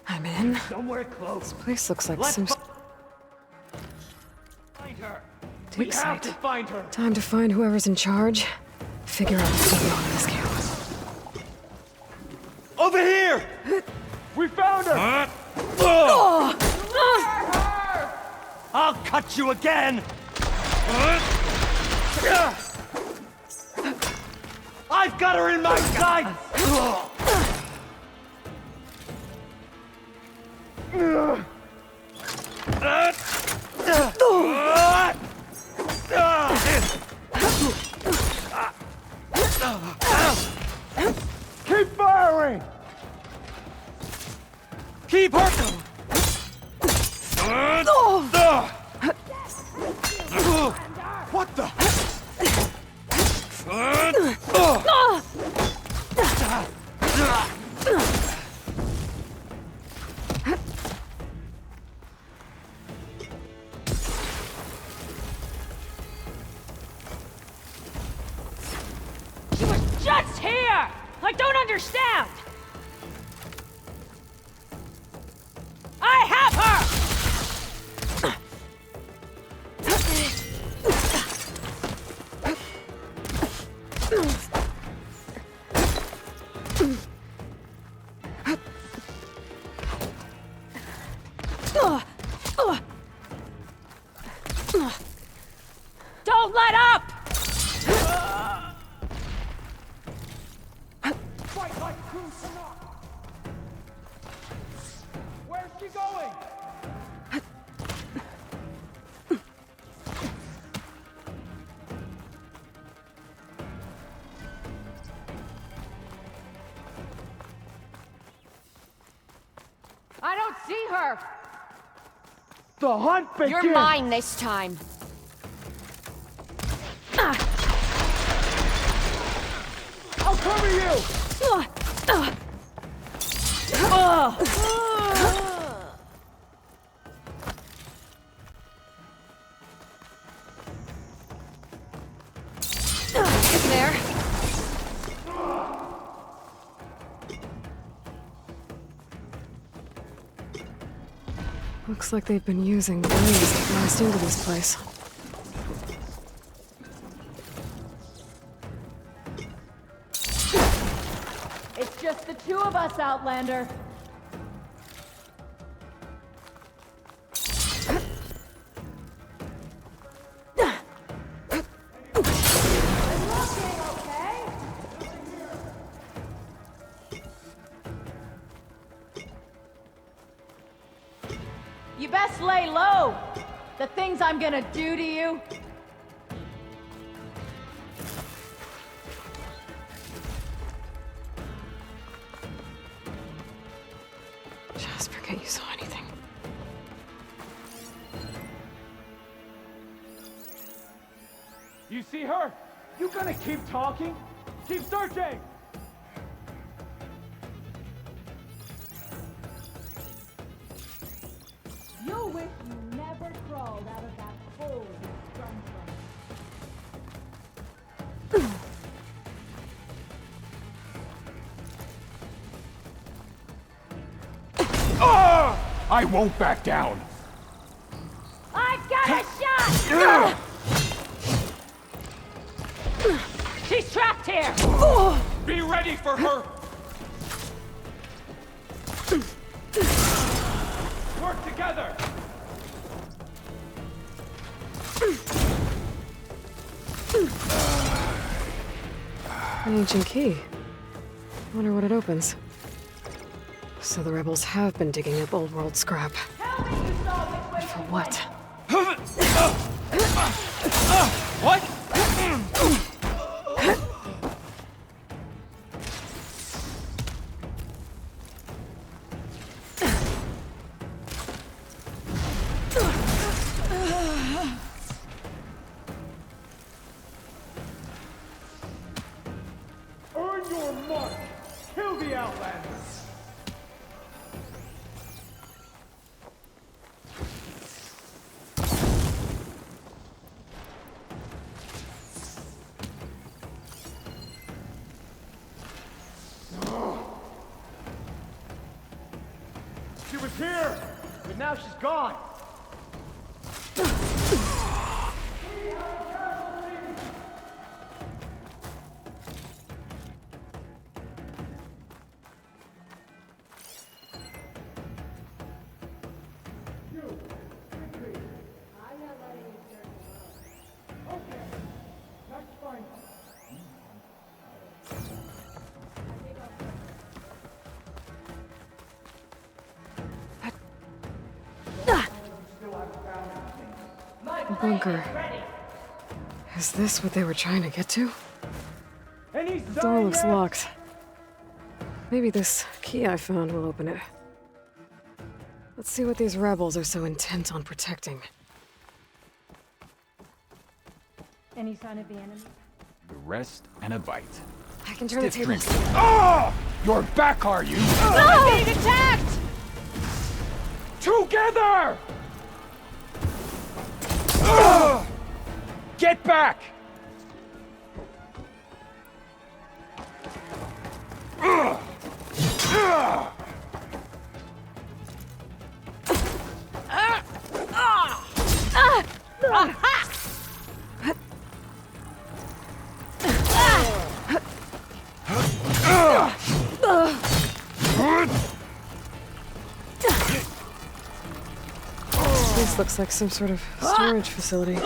I'm in. Somewhere close. This place looks like Let's some find her. dig We have site. to find her. Time to find whoever's in charge. Figure out what's going on in this camp. Over here! We found her! I'll cut you again! I've got her in my sights! Keep firing! Keep her! What the? She was just here! I don't understand! I have her! Don't let up! Fight like true Sanok! Where's she going? I don't see her! The hunt begins! You're mine this time. I'll cover you! There. Looks like they've been using blaze to blast into this place. It's just the two of us, Outlander. You best lay low. The things I'm gonna do to you. Just forget you saw anything. You see her? You gonna keep talking? Keep searching! You'll wish you never crawled out of that hole you sprung from. I won't back down! I've got a shot! She's trapped here! Be ready for her! Work together! An ancient key. Wonder what it opens. So the rebels have been digging up old world scrap. But for what? What? Earn your mark! Kill the Outlanders! She was here, but now she's gone. A bunker. Is this what they were trying to get to? The door looks locked. Maybe this key I found will open it. Let's see what these rebels are so intent on protecting. Any sign of the enemy? The rest and a bite. I can turn the tables. Oh! You're back, are you? I'm being attacked! Together! Get back! This looks like some sort of storage facility.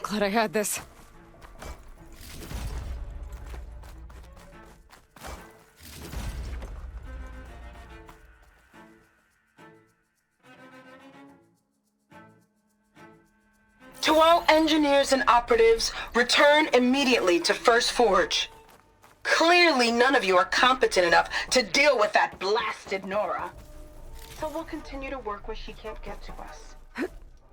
Glad I had this. To all engineers and operatives, return immediately to First Forge. Clearly none of you are competent enough to deal with that blasted Nora. So we'll continue to work where she can't get to us.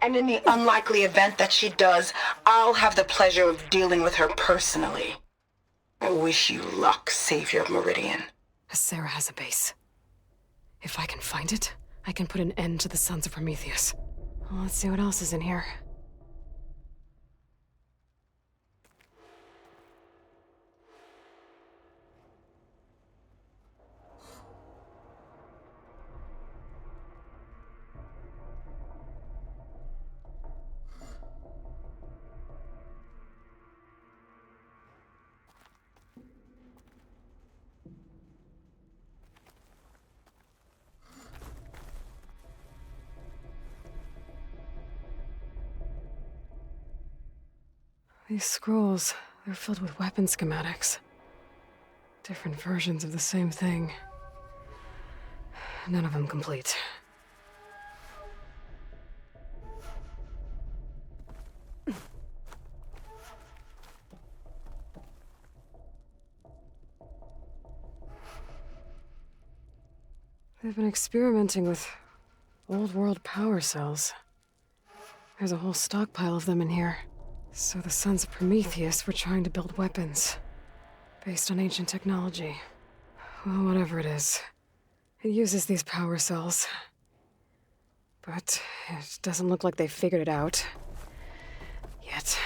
And in the unlikely event that she does, I'll have the pleasure of dealing with her personally. I wish you luck, Savior of Meridian. Sarah has a base. If I can find it, I can put an end to the Sons of Prometheus. Well, let's see what else is in here. These scrolls, they're filled with weapon schematics. Different versions of the same thing. None of them complete. They've been experimenting with old world power cells. There's a whole stockpile of them in here. So the Sons of Prometheus were trying to build weapons based on ancient technology. Well, whatever it is, it uses these power cells. But it doesn't look like they've figured it out yet.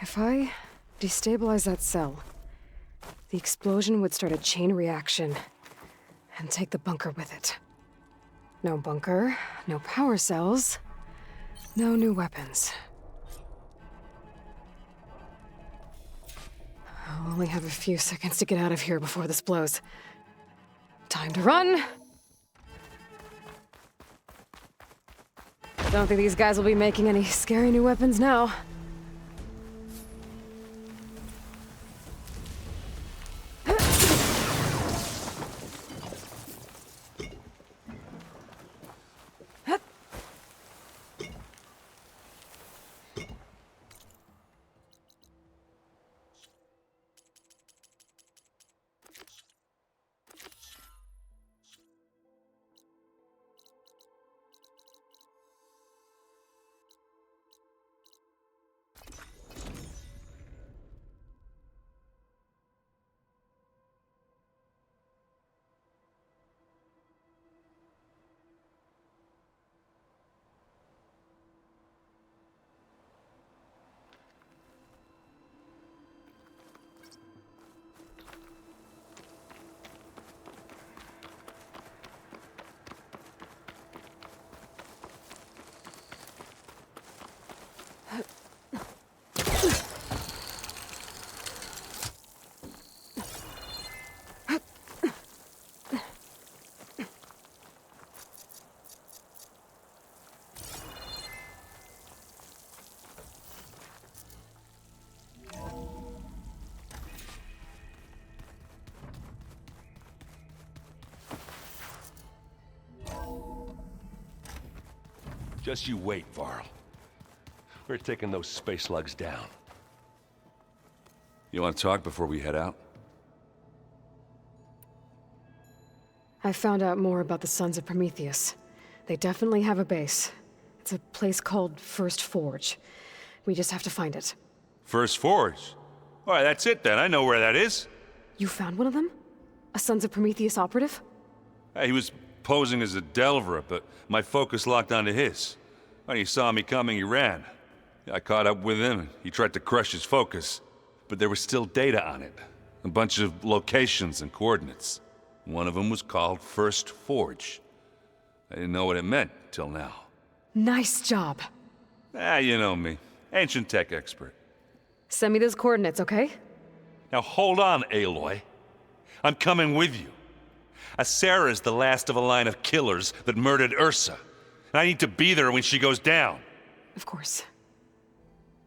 If I destabilize that cell, the explosion would start a chain reaction and take the bunker with it. No bunker, no power cells, no new weapons. I'll only have a few seconds to get out of here before this blows. Time to run. Don't think these guys will be making any scary new weapons now. Just you wait, Varl. We're taking those space slugs down. You want to talk before we head out? I found out more about the Sons of Prometheus. They definitely have a base. It's a place called First Forge. We just have to find it. First Forge? All right, that's it then. I know where that is. You found one of them? A Sons of Prometheus operative? He was posing as a Delver, but my focus locked onto his. When he saw me coming, he ran. I caught up with him, and he tried to crush his focus. But there was still data on it. A bunch of locations and coordinates. One of them was called First Forge. I didn't know what it meant till now. Nice job. You know me. Ancient tech expert. Send me those coordinates, okay? Now hold on, Aloy. I'm coming with you. Asera is the last of a line of killers that murdered Ursa. And I need to be there when she goes down. Of course.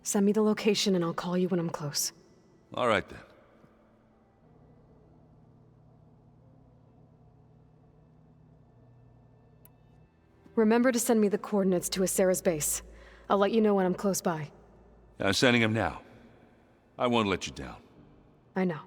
Send me the location and I'll call you when I'm close. All right then. Remember to send me the coordinates to Asera's base. I'll let you know when I'm close by. I'm sending him now. I won't let you down. I know.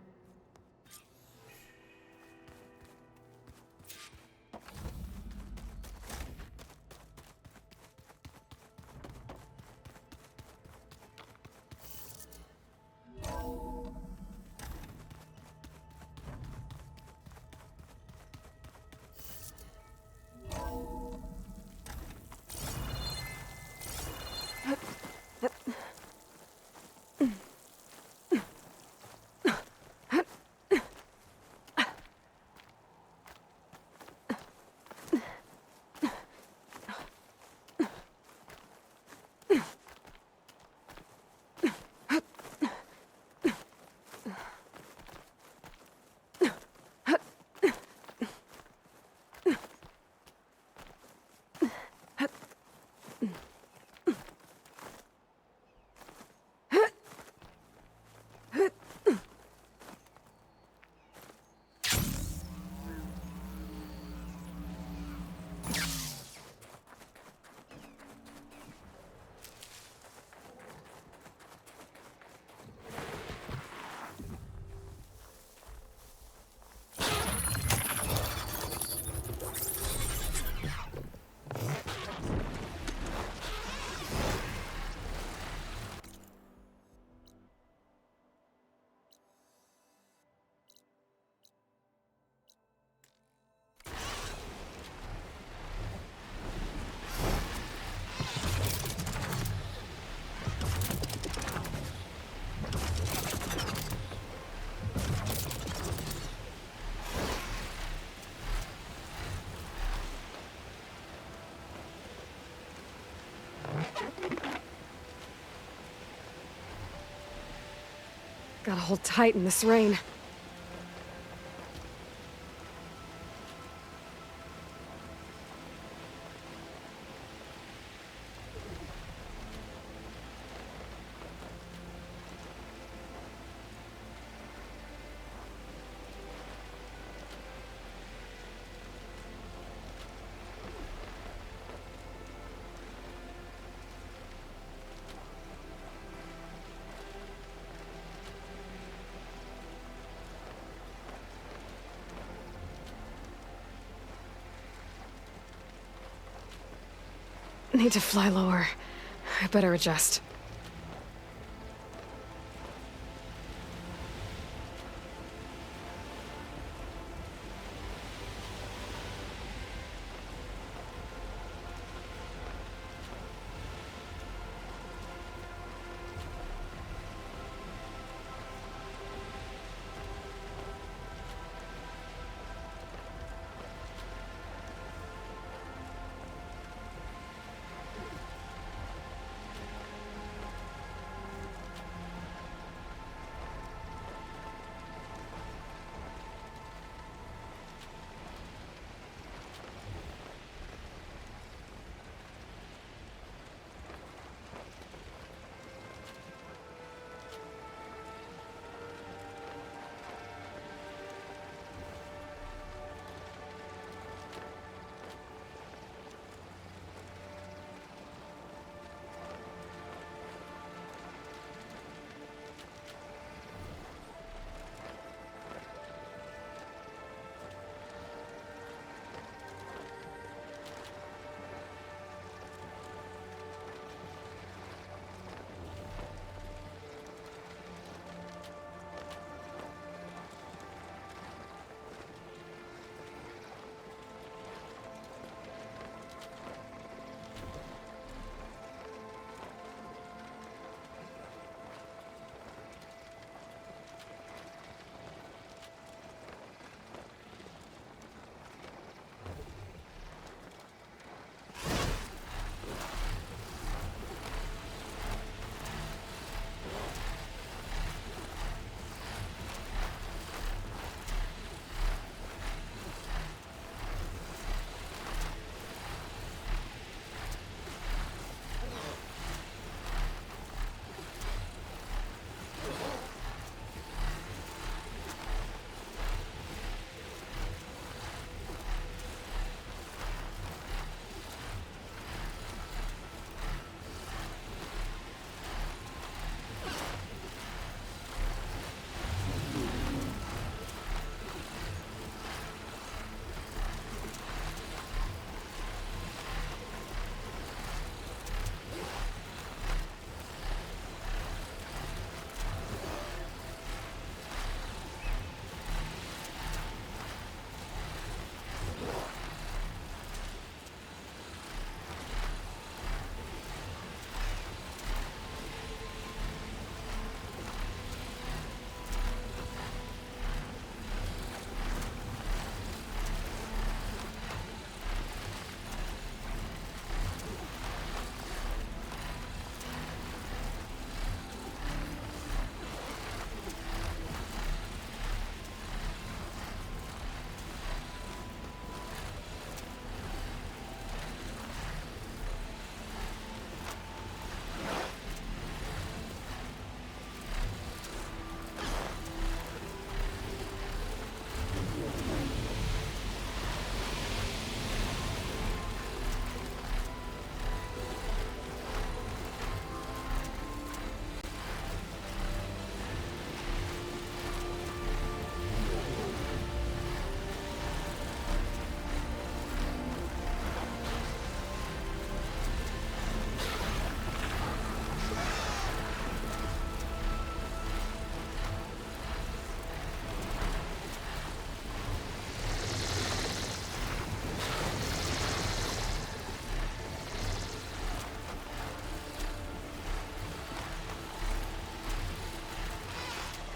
Gotta hold tight in this rain. Need to fly lower. I better adjust.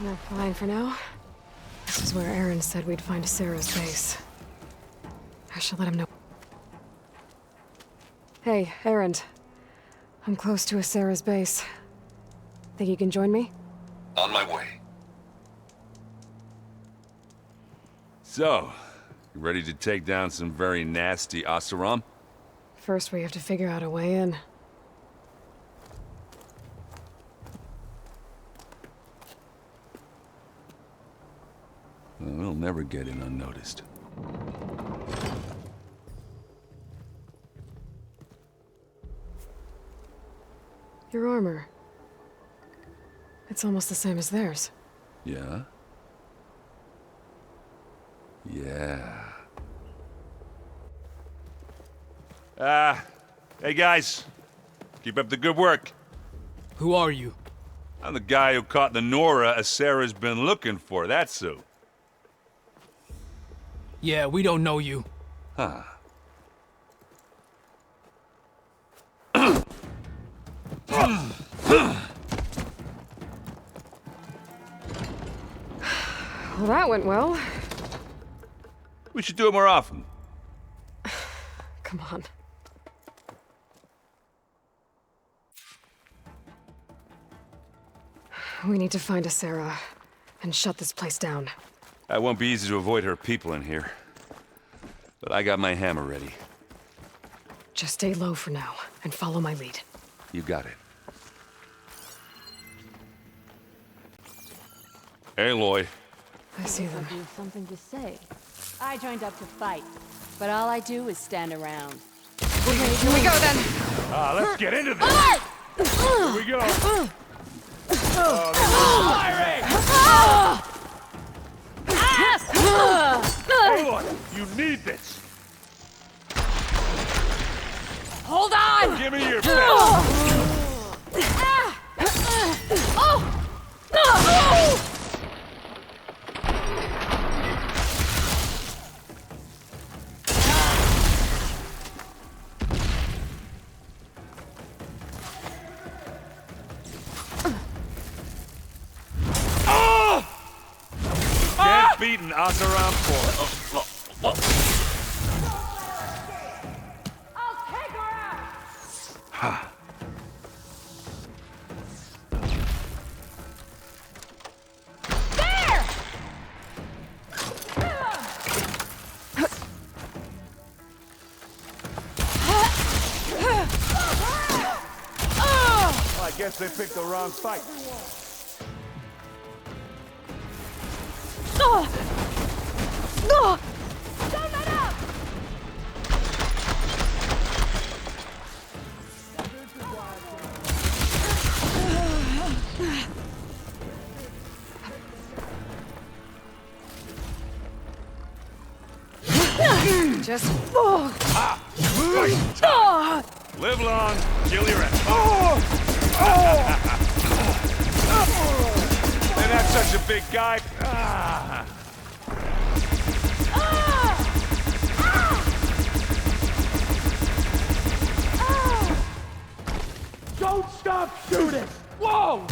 We're fine for now. This is where Aaron said we'd find Sarah's base. I should let him know. Hey, Aaron. I'm close to Sarah's base. Think you can join me? On my way. So, you ready to take down some very nasty Oseram? First, we have to figure out a way in. Well, we'll never get in unnoticed. Your armor. It's almost the same as theirs. Yeah? Yeah. Hey, guys. Keep up the good work. Who are you? I'm the guy who caught the Nora Sarah's been looking for, that's who. Yeah, we don't know you. Huh. Well, that went well. We should do it more often. Come on. We need to find a Sarah and shut this place down. It won't be easy to avoid her people in here. But I got my hammer ready. Just stay low for now and follow my lead. You got it. Aloy. I see them. You have something to say. I joined up to fight, but all I do is stand around. Okay, here we go then. Let's get into this. Here we go. Firing! Aloy, you need this. Hold on! Give me your best. Can't beat an Asaram for. I'll take her out! Ha. There! I guess they picked the wrong fight. Don't let up! Just... Live long, kill your enemy. And that's such a big guy. Ah. Don't stop shooting! Whoa!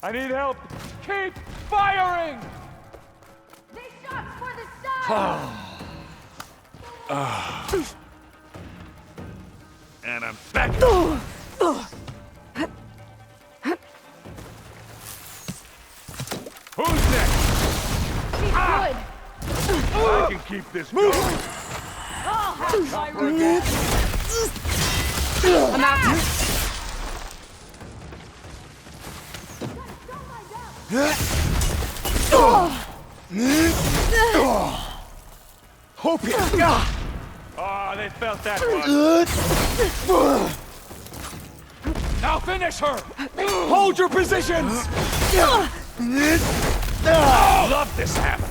I need help. Keep firing! These shots for the sun! And I'm back. Who's next? He's good! I can keep this going. I'll have my revenge! I'm out. Hope you. Oh, they felt that one. Now finish her! Hold your positions! Love this hammer.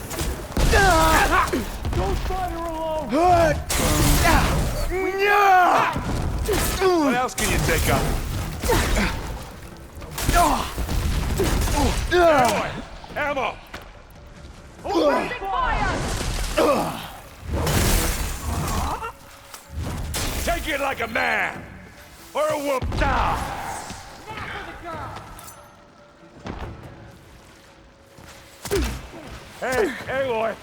Don't fight her alone! What else can you take up? Ammo! Opening fire! Take it like a man! Or a whoop down! Now for the girl! Hey, Aloy!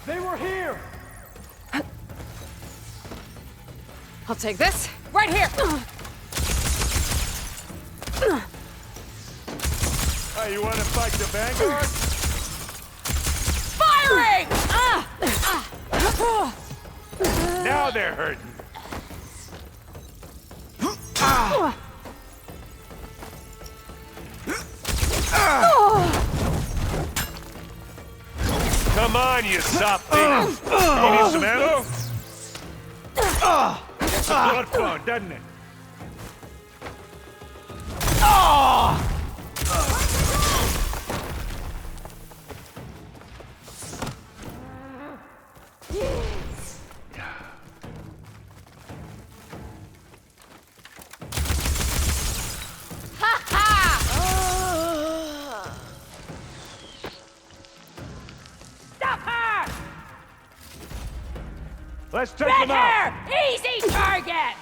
They were here! I'll take this. Right here! Hey, you want to fight the Vanguard? Firing! Now they're hurting. Come on, you softy! You need some ammo? Gets the blood flowing, doesn't it? Stop her! Let's take Red them out! hair! Easy target!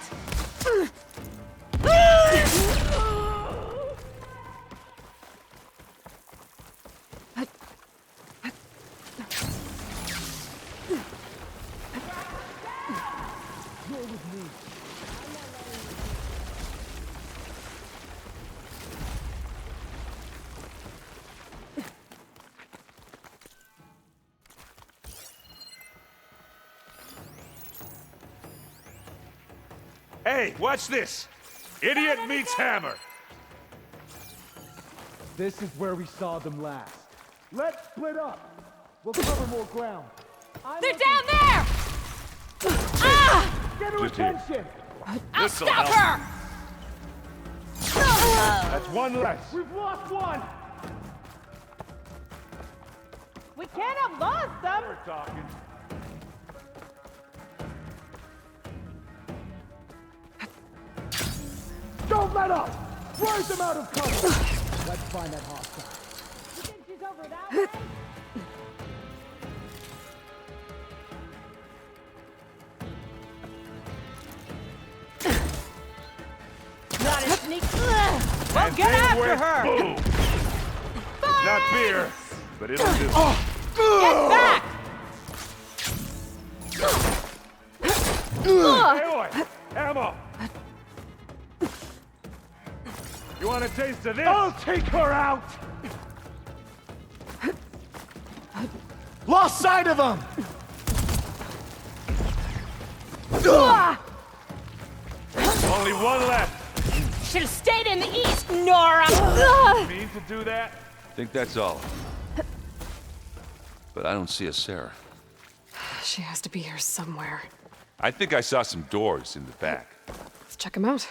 Hey, watch this! Idiot meets hammer! This is where we saw them last. Let's split up. We'll cover more ground. They're down there! Get her Just here. attention! I'll This'll stop help. her! That's one less. We've lost one! We can't have lost them! We're talking. Don't let up! Drive them out of cover! Let's find that hostile. You think she's over that way? Not a sneak. Well, And get then after we're- her! Boom! Not beer, but it'll do. Get back! Aloy! Ammo! You want a taste of this? I'll take her out! Lost sight of them! Only one left. Should have stayed in the east, Nora! Mean to do that? Think that's all. But I don't see a Sarah. She has to be here somewhere. I think I saw some doors in the back. Let's check them out.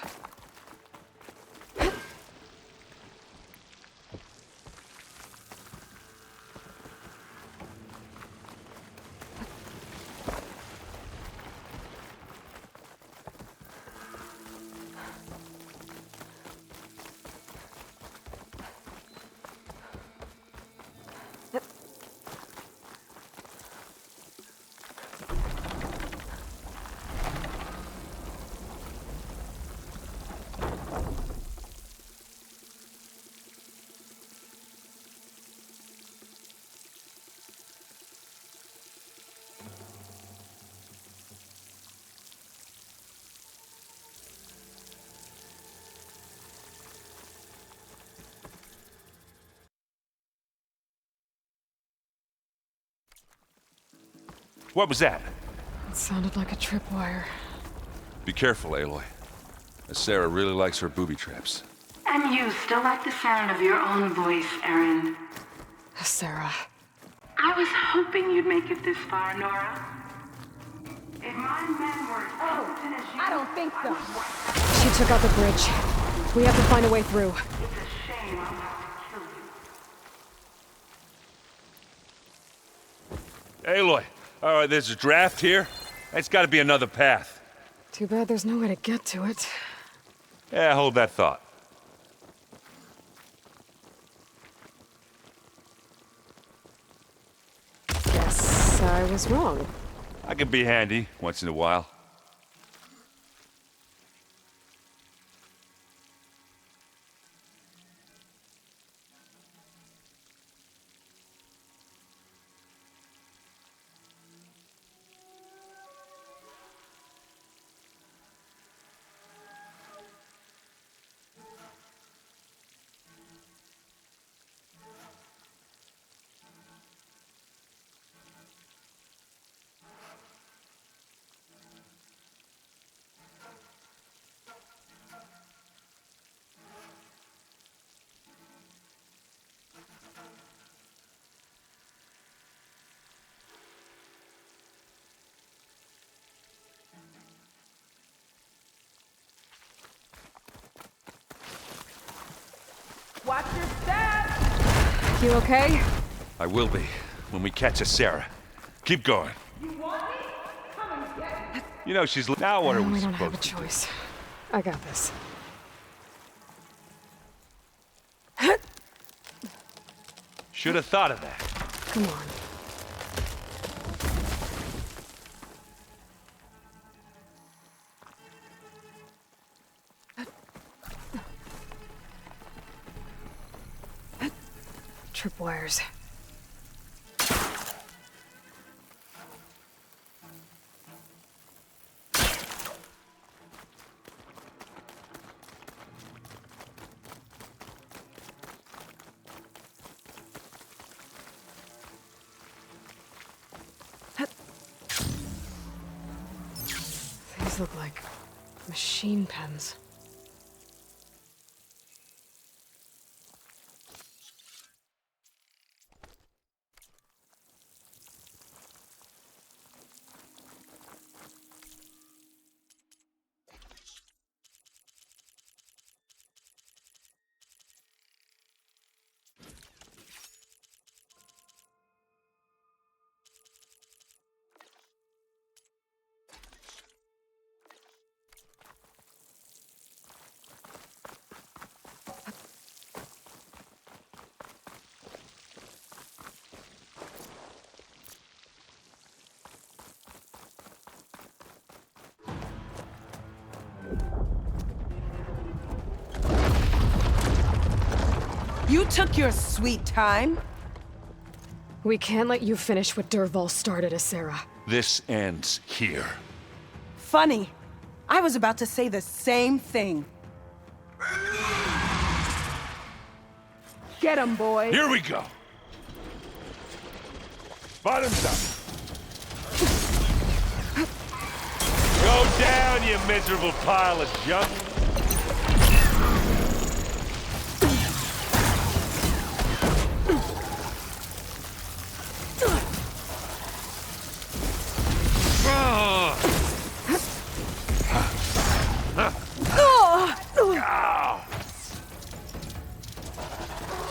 What was that? It sounded like a tripwire. Be careful, Aloy. Sarah really likes her booby traps. And you still like the sound of your own voice, Erin. Sarah. I was hoping you'd make it this far, Nora. If my men were as competent as you... I don't think so. She took out the bridge. We have to find a way through. It's a shame I'll have to kill you. Aloy, all right, there's a draft here. It's got to be another path. Too bad there's no way to get to it. Yeah, hold that thought. Guess I was wrong. I can be handy once in a while. Watch your step! You okay? I will be, when we catch a Sarah. Keep going. You want me? Come and get me. You know, she's... Now what are we We don't supposed have a to do? choice. I got this. Should have thought of that. Come on. Tripwires. These look like machine pens. You took your sweet time. We can't let you finish what Dervahl started, Asera. This ends here. Funny. I was about to say the same thing. Get him, boy. Here we go. Bottoms up. Go down, you miserable pile of junk.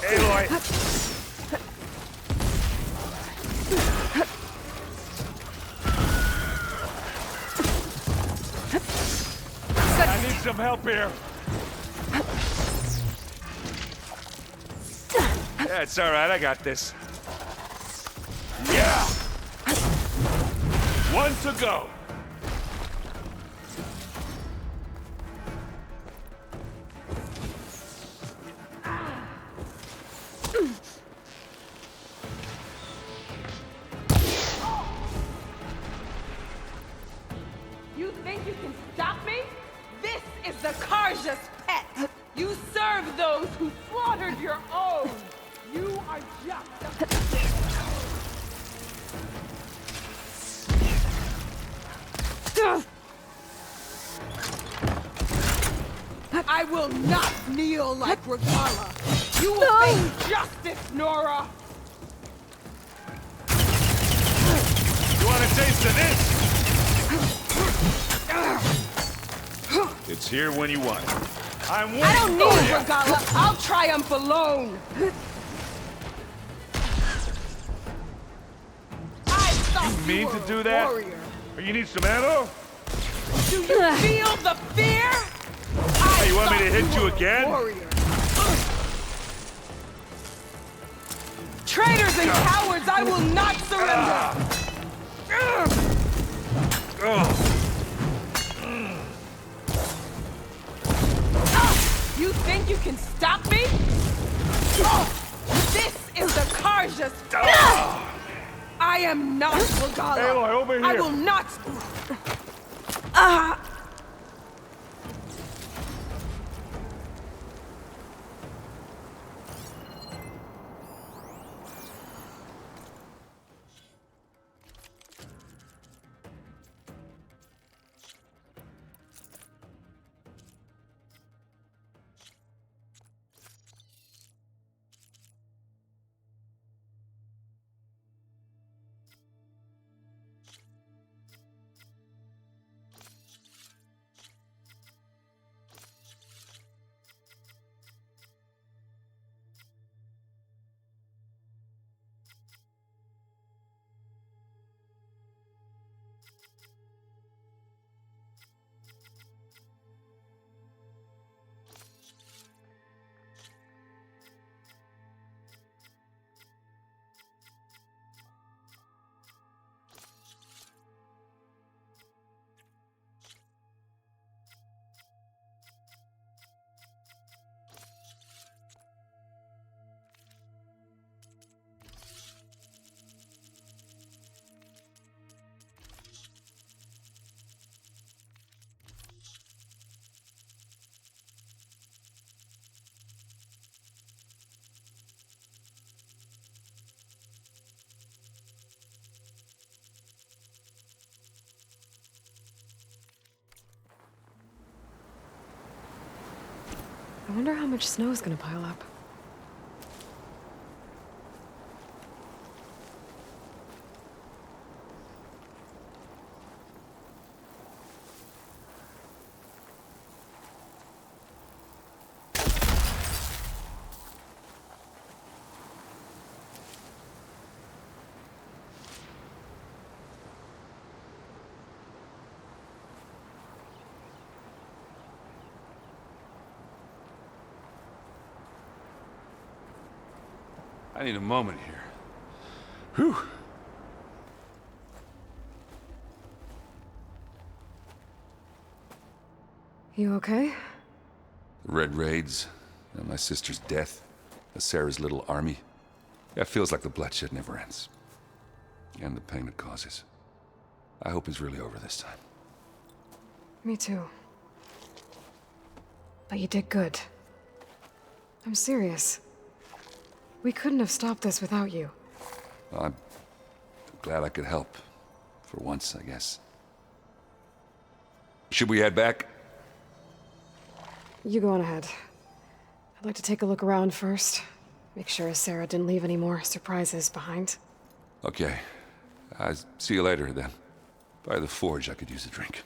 Aloy! I need some help here. Yeah, it's all right. I got this. Yeah! One to go. You think you can stop me? This is the Karja's pet! You serve those who slaughtered your own! You are just a... I will not kneel like Regala! You will face justice, Nora! You want a taste of this? It's here when you want it. I'm waiting I don't need for you. Regala. I'll triumph alone. You mean to do that? Warrior. Or you need some ammo? Do you feel the fear? Hey, you want me to hit you again? Warrior. Traitors and cowards, I will not surrender. can stop me? This is the Karja's. I am not Regala. Aloy, over here. I will not. I wonder how much snow is gonna pile up. I need a moment here. Whew. You okay? The Red Raids, and my sister's death, Sarah's little army. Yeah, it feels like the bloodshed never ends. And the pain it causes. I hope it's really over this time. Me too. But you did good. I'm serious. We couldn't have stopped this without you. Well, I'm glad I could help. For once, I guess. Should we head back? You go on ahead. I'd like to take a look around first. Make sure Sarah didn't leave any more surprises behind. Okay. See you later, then. By the forge, I could use a drink.